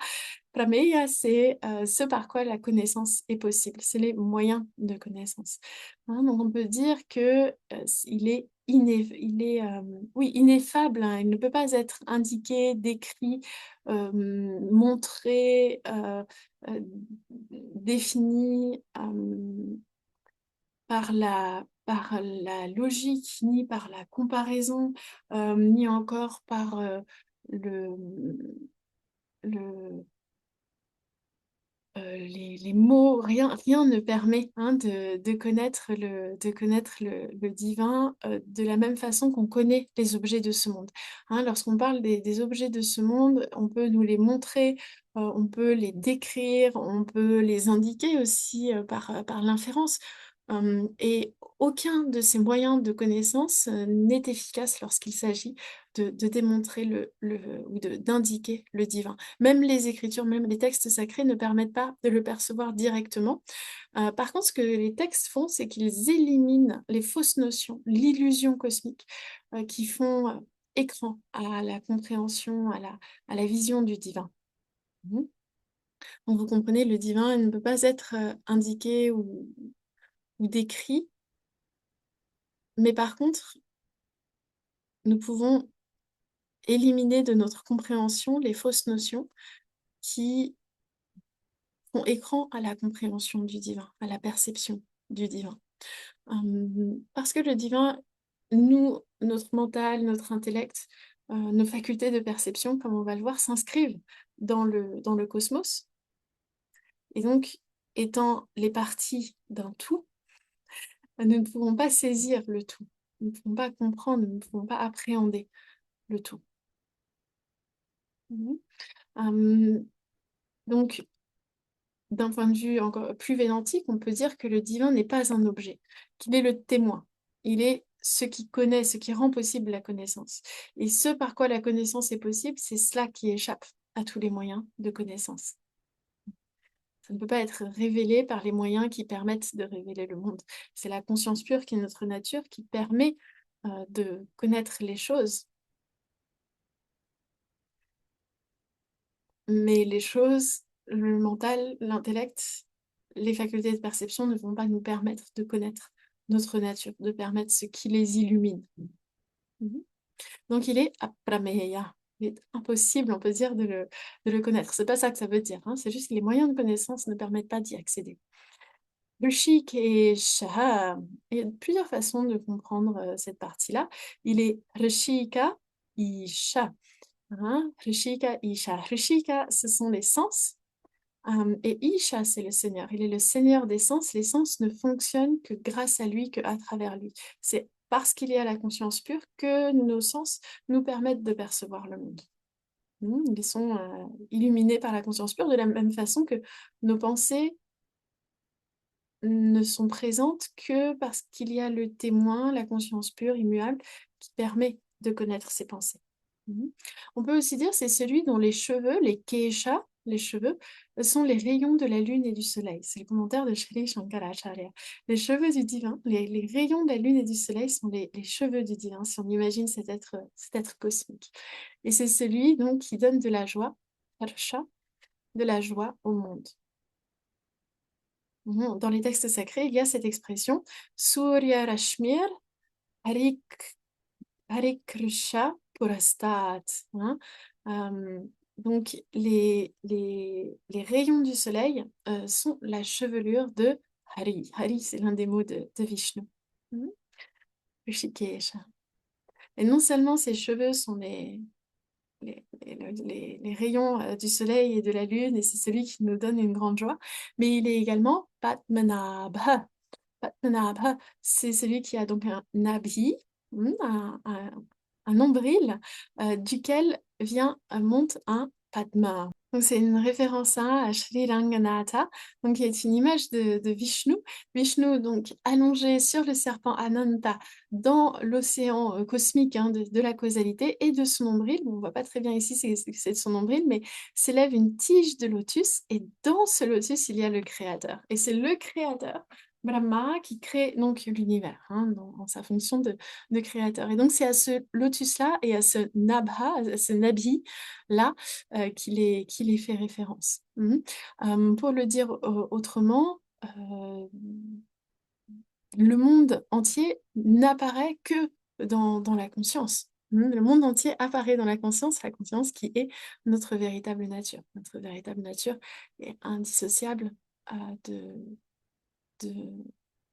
Prameya, c'est ce par quoi la connaissance est possible. C'est les moyens de connaissance. Hein, donc on peut dire que il est, oui, ineffable. Hein. Il ne peut pas être indiqué, décrit, montré, euh, défini par la logique, ni par la comparaison, ni encore par le, le, les mots, rien ne permet hein, de connaître le divin de la même façon qu'on connaît les objets de ce monde. Hein, lorsqu'on parle des objets de ce monde, on peut nous les montrer, on peut les décrire, on peut les indiquer aussi par l'inférence. Et aucun de ces moyens de connaissance n'est efficace lorsqu'il s'agit de démontrer ou d'indiquer le divin. Même les écritures, même les textes sacrés ne permettent pas de le percevoir directement. Par contre, ce que les textes font, c'est qu'ils éliminent les fausses notions, l'illusion cosmique, qui font écran à la compréhension, à la vision du divin. Mhm. Donc, vous comprenez, le divin il ne peut pas être indiqué ou décrit, mais par contre, nous pouvons éliminer de notre compréhension les fausses notions qui font écran à la compréhension du divin, à la perception du divin. Parce que le divin, nous, notre mental, notre intellect, nos facultés de perception, comme on va le voir, s'inscrivent dans le cosmos. Et donc, étant les parties d'un tout, nous ne pouvons pas saisir le tout. Nous ne pouvons pas comprendre, nous ne pouvons pas appréhender le tout. Mhm. Donc, d'un point de vue encore plus védantique, on peut dire que le divin n'est pas un objet, qu'il est le témoin. Il est ce qui connaît, ce qui rend possible la connaissance. Et ce par quoi la connaissance est possible, c'est cela qui échappe à tous les moyens de connaissance. Ça ne peut pas être révélé par les moyens qui permettent de révéler le monde. C'est la conscience pure qui est notre nature qui permet de connaître les choses. Mais les choses, le mental, l'intellect, les facultés de perception ne vont pas nous permettre de connaître notre nature, de permettre ce qui les illumine. Mhm. Donc il est aprameya. Il est impossible, on peut dire, de le connaître. C'est pas ça que ça veut dire, hein. C'est juste que les moyens de connaissance ne permettent pas d'y accéder. Rishik et Shaha, il y a plusieurs façons de comprendre cette partie-là. Il est Rishika, Isha. Hein, Rishika, Isha. Rishika, ce sont les sens. Et Isha, c'est le Seigneur. Il est le Seigneur des sens. Les sens ne fonctionnent que grâce à lui, que à travers lui. C'est parce qu'il est à la conscience pure que nos sens nous permettent de percevoir le monde. Ils sont illuminés par la conscience pure de la même façon que nos pensées ne sont présentes que parce qu'il y a le témoin, la conscience pure, immuable, qui permet de connaître ses pensées. Mhm. On peut aussi dire c'est celui dont les cheveux, les kesha, les cheveux, sont les rayons de la lune et du soleil. C'est le commentaire de Sri Shankaracharya. Les cheveux du divin, les rayons de la lune et du soleil sont les cheveux du divin, si on imagine cet être cosmique. Et c'est celui donc qui donne de la joie, harsha, de la joie au monde. Dans les textes sacrés, il y a cette expression Surya Rashmir Harik Harikrusha Purastat. Hein. Euh, donc, les rayons du soleil sont la chevelure de Hari. Hari, c'est l'un des mots de Vishnu. Mhm. Rishikesha. Et non seulement ses cheveux sont les rayons du soleil et de la lune, et c'est celui qui nous donne une grande joie, mais il est également Padmanabha. Padmanabha, c'est celui qui a donc un nabhi, un nombril, duquel monte un Padma. Donc c'est une référence à Sri Ranganatha, donc qui est une image de Vishnu. Vishnu donc allongé sur le serpent Ananta dans l'océan cosmique de la causalité et de son nombril. Bon, on ne voit pas très bien ici c'est de son nombril, mais s'élève une tige de lotus et dans ce lotus il y a le Créateur. Et c'est le Créateur Brahma qui crée donc l'univers dans sa fonction de créateur. Et donc c'est à ce lotus-là et à ce nabha, à ce nabhi-là qu'il est fait référence. Pour le dire autrement, le monde entier n'apparaît que dans la conscience. Le monde entier apparaît dans la conscience qui est notre véritable nature. Notre véritable nature est indissociable de, de,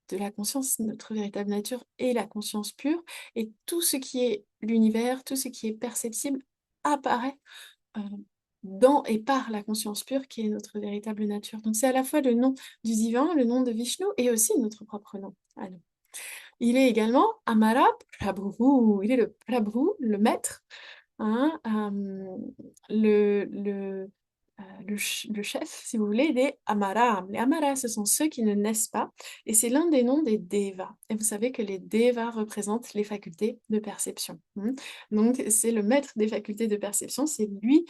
de la conscience, notre véritable nature est la conscience pure, et tout ce qui est l'univers, tout ce qui est perceptible apparaît euh, dans et par la conscience pure qui est notre véritable nature. Donc c'est à la fois le nom du divin, le nom de Vishnu, et aussi notre propre nom à nous. Il est également Amara Prabhu, il est le Prabhu, le maître, hein, le chef, si vous voulez, des Amaras. Les Amaras, ce sont ceux qui ne naissent pas, et c'est l'un des noms des Devas. Et vous savez que les Devas représentent les facultés de perception. Donc, c'est le maître des facultés de perception, c'est lui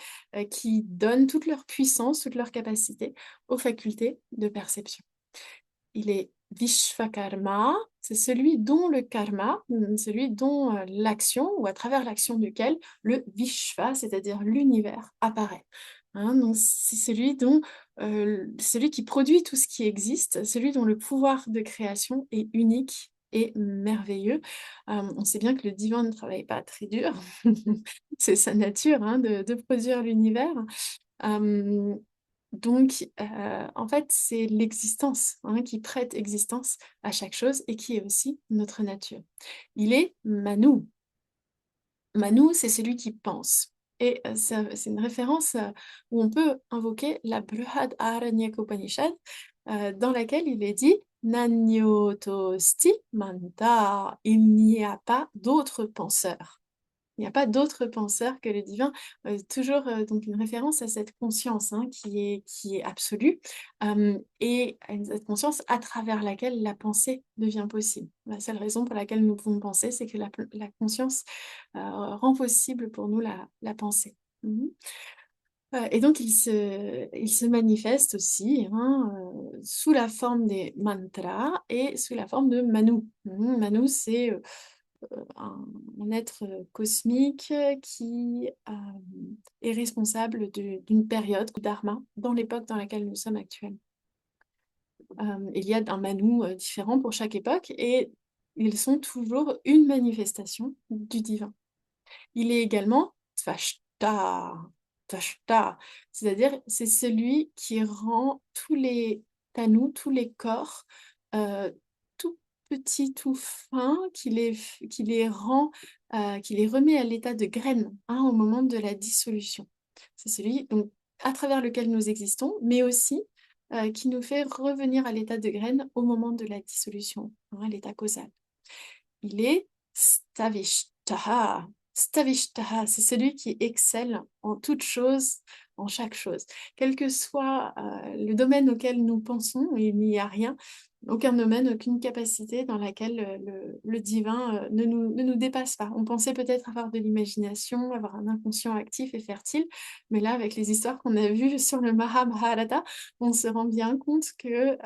qui donne toute leur puissance, toute leur capacité aux facultés de perception. Il est Vishvakarma, c'est celui dont le karma, celui dont l'action, ou à travers l'action duquel le Vishva, c'est-à-dire l'univers, apparaît. Donc c'est celui qui produit tout ce qui existe, celui dont le pouvoir de création est unique et merveilleux. On sait bien que le divin ne travaille pas très dur, c'est sa nature de produire l'univers. Euh, en fait, c'est l'existence qui prête existence à chaque chose et qui est aussi notre nature. Il est Manu. Manu, c'est celui qui pense. Et c'est une référence où on peut invoquer la Brihad Aranyakopanishad, dans laquelle il est dit Nanyotosti Manta. Il n'y a pas d'autre penseur. Il n'y a pas d'autre penseur que le divin. Toujours donc une référence à cette conscience qui est absolue et à cette conscience à travers laquelle la pensée devient possible. La seule raison pour laquelle nous pouvons penser, c'est que la conscience rend possible pour nous la pensée. Et donc, il se manifeste aussi sous la forme des mantras et sous la forme de Manu. Manu, c'est un être cosmique qui est responsable d'une période, dharma, dans l'époque dans laquelle nous sommes actuellement. Il y a un Manu différent pour chaque époque et ils sont toujours une manifestation du divin. Il est également Tvashta, Tvashta, c'est-à-dire c'est celui qui rend tous les tanus, tous les corps, euh, tout petits, tout fins, qui les rend, qui les remet à l'état de graines au moment de la dissolution. C'est celui donc, à travers lequel nous existons, mais aussi qui nous fait revenir à l'état de graines au moment de la dissolution, à l'état causal. Il est Stavishtaha. Stavishtaha, c'est celui qui excelle en toute chose, en chaque chose. Quel que soit le domaine auquel nous pensons, il n'y a rien, aucun domaine, aucune capacité dans laquelle le divin ne nous dépasse pas. On pensait peut-être avoir de l'imagination, avoir un inconscient actif et fertile, mais là, avec les histoires qu'on a vues sur le Mahabharata, on se rend bien compte que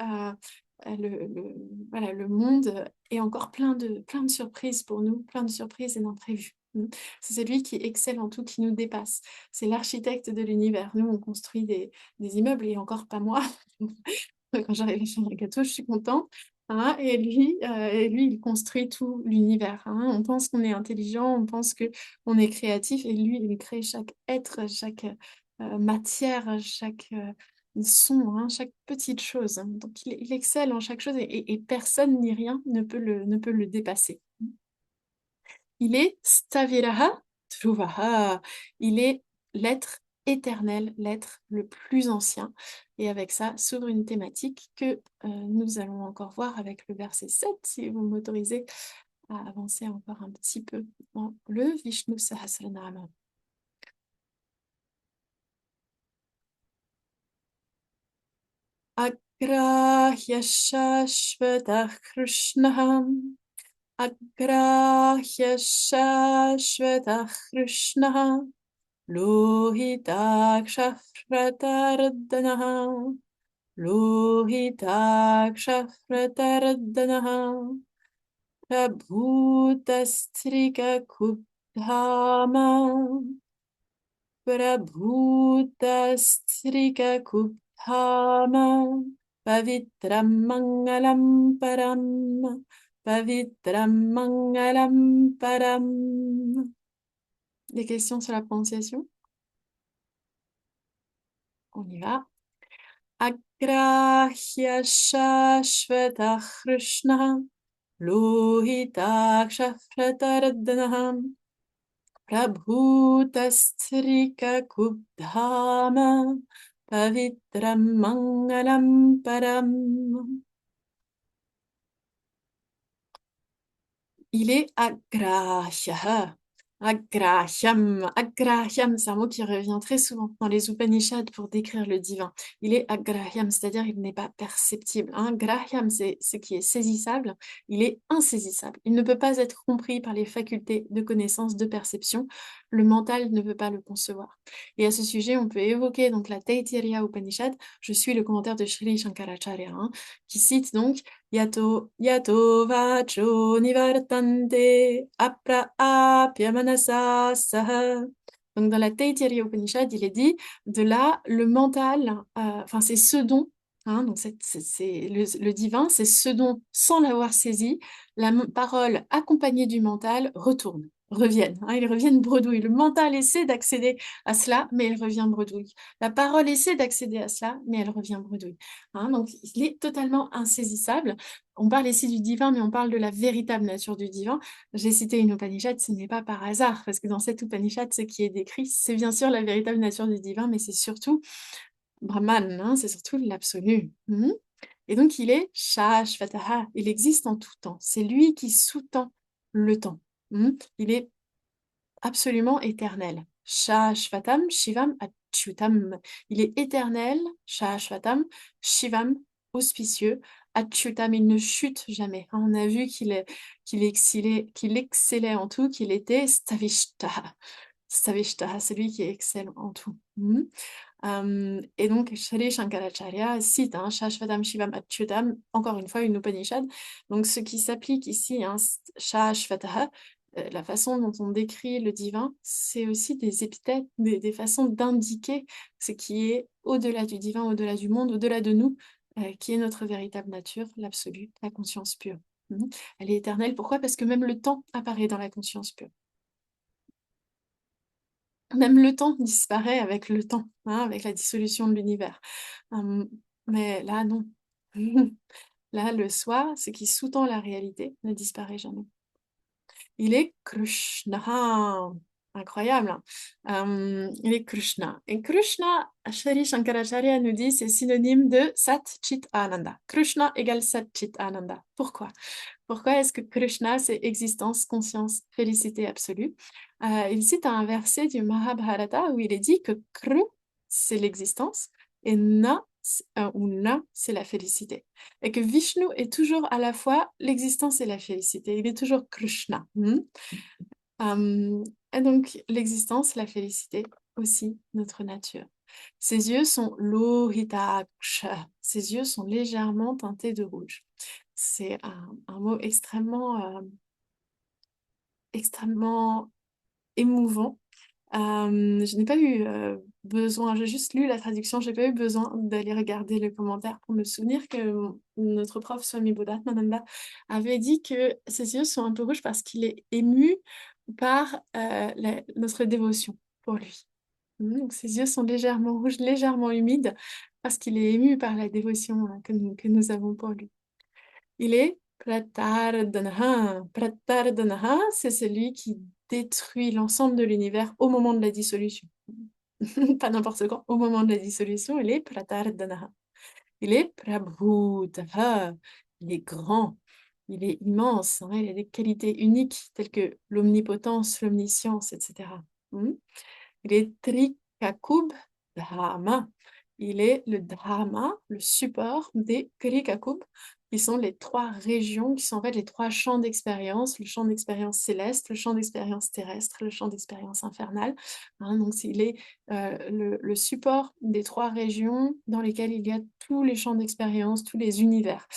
voilà, le monde est encore plein de surprises pour nous, plein de surprises et d'imprévus. C'est celui qui excelle en tout, qui nous dépasse. C'est l'architecte de l'univers. Nous, on construit des immeubles et encore pas moi. Quand j'arrive à faire un gâteau, je suis contente. Hein, et lui, il construit tout l'univers. Hein. On pense qu'on est intelligent, on pense que on est créatif, et lui, il crée chaque être, chaque matière, chaque son, hein, chaque petite chose. Donc, il excelle en chaque chose, et personne ni rien ne peut le dépasser. Il est Staviraha Dhruvaha. Il est l'être éternel, l'être le plus ancien. Et avec ça s'ouvre une thématique que nous allons encore voir avec le verset 7, si vous m'autorisez à avancer encore un petit peu dans le Vishnu Sahasranama. Agrahya Shashvata Krishna. Agrahya Shashvata Krishna. Lohitakshapratardanah, Lohitakshapratardanah, Prabhutastrika Kubdhama, Prabhutastrika Kubdhama, Pavitram Mangalam Param, Pavitram Mangalam Param. Des questions sur la prononciation? On y va. Agrahya Shashvata Krishna Lohitakshapratardanah Prabhutastrika Kubdhama Pavitram Mangalam Param. Il est agrahya. Agrahyam. Agrahyam, c'est un mot qui revient très souvent dans les Upanishads pour décrire le divin. Il est agrahyam, c'est-à-dire il n'est pas perceptible. Hein. Grahyam, c'est ce qui est saisissable. Il est insaisissable. Il ne peut pas être compris par les facultés de connaissance, de perception. Le mental ne peut pas le concevoir. Et à ce sujet, on peut évoquer donc la Taittiriya Upanishad. Je suis le commentaire de Sri Shankaracharya, hein, qui cite donc Yato vacho nivartante apraapya manasa saha. Donc dans la Taittiriya Upanishad, il est dit de là le mental, enfin c'est ce dont, hein, donc c'est le divin, c'est ce dont sans l'avoir saisi, la parole accompagnée du mental reviennent, hein, ils reviennent bredouille. Le mental essaie d'accéder à cela, mais il revient bredouille. La parole essaie d'accéder à cela, mais elle revient bredouille. Hein, donc il est totalement insaisissable. On parle ici du divin, mais on parle de la véritable nature du divin. J'ai cité une Upanishad, ce n'est pas par hasard, parce que dans cette Upanishad, ce qui est décrit, c'est bien sûr la véritable nature du divin, mais c'est surtout Brahman, hein, c'est surtout l'absolu. Et donc, il est Shashvataha, il existe en tout temps. C'est lui qui sous-tend le temps. Il est absolument éternel. Shashvatam, Shivam, Achyutam. Il est éternel, Shashvatam, Shivam, auspicieux, Achyutam, il ne chute jamais. On a vu qu'il excellait en tout, qu'il était Stavishtaha. Stavishtaha, celui qui excelle en tout. Et donc, Sri Shankaracharya cite Shashvatam Shivam Achyutam, encore une fois une Upanishad. Donc, ce qui s'applique ici, Shashvataha, la façon dont on décrit le divin, c'est aussi des épithètes, des façons d'indiquer ce qui est au-delà du divin, au-delà du monde, au-delà de nous, qui est notre véritable nature, l'absolu, la conscience pure. Elle est éternelle. Pourquoi? Parce que même le temps apparaît dans la conscience pure. Même le temps disparaît avec le temps, hein, avec la dissolution de l'univers. Mais là, non. Là, le soi, ce qui sous-tend la réalité, ne disparaît jamais. Il est Krishna. Incroyable. Il est Krishna. Et Krishna, Shri Shankaracharya nous dit, c'est synonyme de Sat Chit Ananda. Krishna égale Sat Chit Ananda. Pourquoi? Pourquoi est-ce que Krishna, c'est existence, conscience, félicité absolue? Il cite un verset du Mahabharata où il est dit que Kru, c'est l'existence, et ou Na, c'est la félicité. Et que Vishnu est toujours à la fois l'existence et la félicité. Il est toujours Krishna. Et donc, l'existence, la félicité, aussi notre nature. Ses yeux sont lohitaksha. Ses yeux sont légèrement teintés de rouge. C'est un mot extrêmement émouvant. Je n'ai pas eu besoin, j'ai juste lu la traduction, j'ai pas eu besoin d'aller regarder le commentaire pour me souvenir que notre prof Swami Bodhatananda avait dit que ses yeux sont un peu rouges parce qu'il est ému par notre dévotion pour lui. Donc ses yeux sont légèrement rouges, légèrement humides parce qu'il est ému par la dévotion que nous avons pour lui. Il est Pratardhana. Pratardhana, c'est celui qui détruit l'ensemble de l'univers au moment de la dissolution. Pas n'importe quand, au moment de la dissolution, il est Pratardhana. Il est Prabhutaha. Il est grand, il est immense, hein, il a des qualités uniques telles que l'omnipotence, l'omniscience, etc. Il est Trikakub Dharma. Il est le Dharma, le support des Trikakub, qui sont les trois régions, qui sont en fait les trois champs d'expérience, le champ d'expérience céleste, le champ d'expérience terrestre, le champ d'expérience infernale. Donc, il est le support des trois régions dans lesquelles il y a tous les champs d'expérience, tous les univers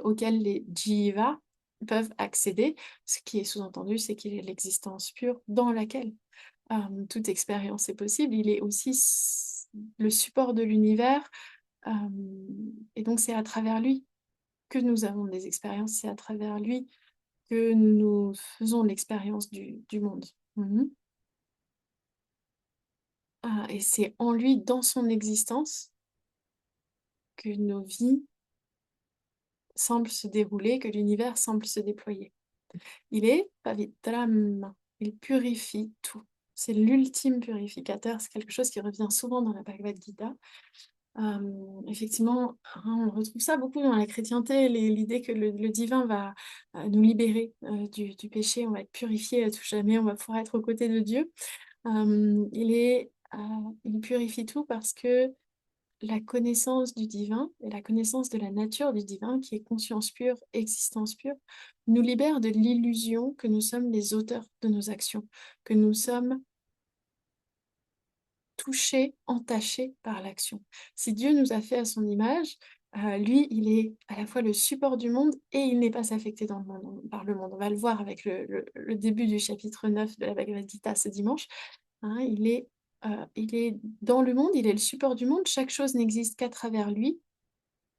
auxquels les jivas peuvent accéder. Ce qui est sous-entendu, c'est qu'il est l'existence pure dans laquelle toute expérience est possible. Il est aussi le support de l'univers. euh, et donc, c'est à travers lui que nous avons des expériences. C'est à travers lui que nous faisons l'expérience du monde. Et c'est en lui, dans son existence, que nos vies semblent se dérouler, que l'univers semble se déployer. Il est Pavitram. Il purifie tout. C'est l'ultime purificateur. C'est quelque chose qui revient souvent dans la Bhagavad Gita. Effectivement, on retrouve ça beaucoup dans la chrétienté, l'idée que le divin va nous libérer du péché, on va être purifié à tout jamais, on va pouvoir être aux côtés de Dieu. Il purifie tout parce que la connaissance du divin et la connaissance de la nature du divin, qui est conscience pure, existence pure, nous libère de l'illusion que nous sommes les auteurs de nos actions, que nous sommes touché, entaché par l'action. Si Dieu nous a fait à son image, lui, il est à la fois le support du monde et il n'est pas affecté dans le monde, par le monde. On va le voir avec le début du chapitre 9 de la Bhagavad Gita ce dimanche. Il est dans le monde, il est le support du monde. Chaque chose n'existe qu'à travers lui,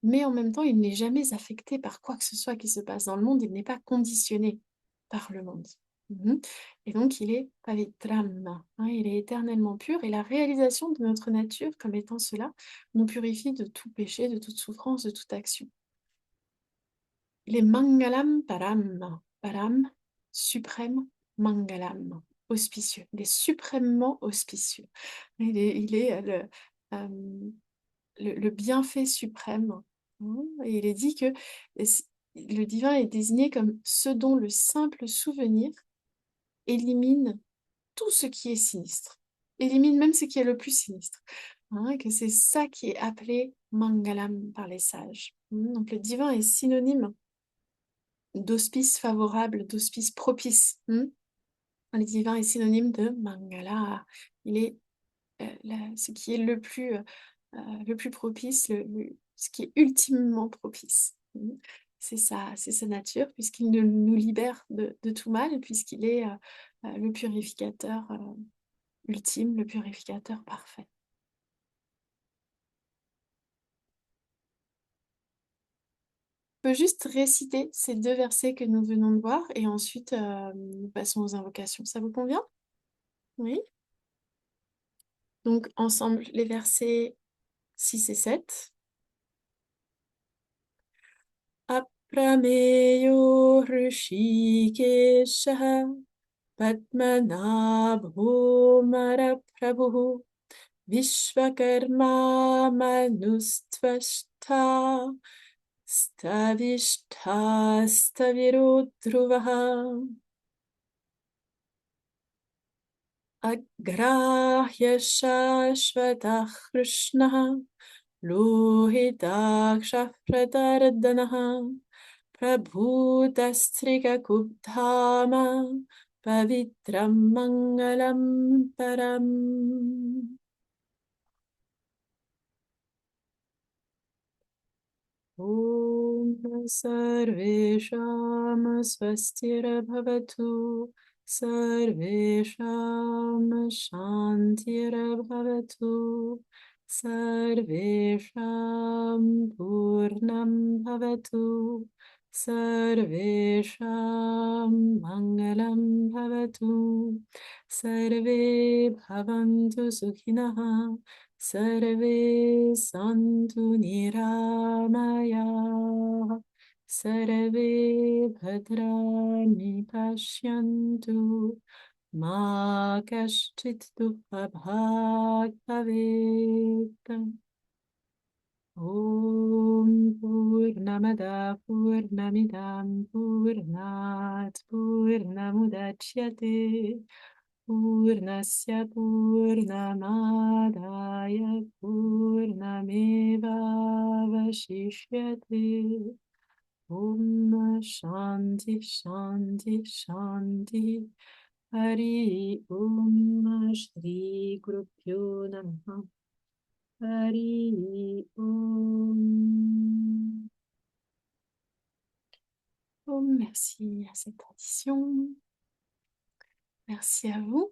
mais en même temps, il n'est jamais affecté par quoi que ce soit qui se passe dans le monde. Il n'est pas conditionné par le monde. Mhm. Et donc, il est pavitram, il est éternellement pur, et la réalisation de notre nature comme étant cela nous purifie de tout péché, de toute souffrance, de toute action. Il est mangalam param, param, suprême, mangalam, auspicieux. Il est suprêmement auspicieux. Il est le bienfait suprême. Et il est dit que le divin est désigné comme ce dont le simple souvenir élimine tout ce qui est sinistre, élimine même ce qui est le plus sinistre. Que c'est ça qui est appelé Mangalam par les sages. Donc le divin est synonyme d'auspice favorable, d'auspice propice. Le divin est synonyme de Mangala. Il est ce qui est le plus propice, ce qui est ultimement propice. C'est sa nature, puisqu'il nous libère de tout mal, puisqu'il est le purificateur ultime, le purificateur parfait. On peut juste réciter ces deux versets que nous venons de voir et ensuite nous passons aux invocations. Ça vous convient? Oui. Donc ensemble, les versets 6 et 7. Aprameyo Hrishikesha Padmanabho Maraprabhu Vishvakarma Manustvashta Stavishta Stavirodruvaha Agrahya Shashvatah Krishnaha Lohitaksha Pradardanaha Prabhutastrika Kubdhama Pavitram Mangalam Param. Om Sarvesham Swastirabhavatu सर्वेषां शान्तिर्भवतु सर्वेषां पूर्णं भवतु सर्वेषां मङ्गलं भवतु सर्वे भवन्तु सुखिनः सर्वे सन्तु निरामयाः सर्वे भद्राणि पश्यन्तु मा कश्चित् दुःखभाग् भवेत् ॐ पूर्णमदः पूर्णमिदं पूर्णात् पूर्णमुदच्यते पूर्णस्य पूर्णमादाय पूर्णमेवावशिष्यते ॐ शान्ति शान्ति शान्तिः हरि ॐ श्रीगुरुभ्यो नमः हरि ॐ. Oh, merci à cette tradition. Merci à vous.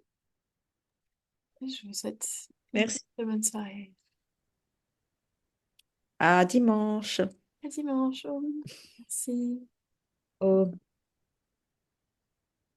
Et je vous souhaite une Merci. très bonne soirée. À dimanche. À dimanche. Merci. Au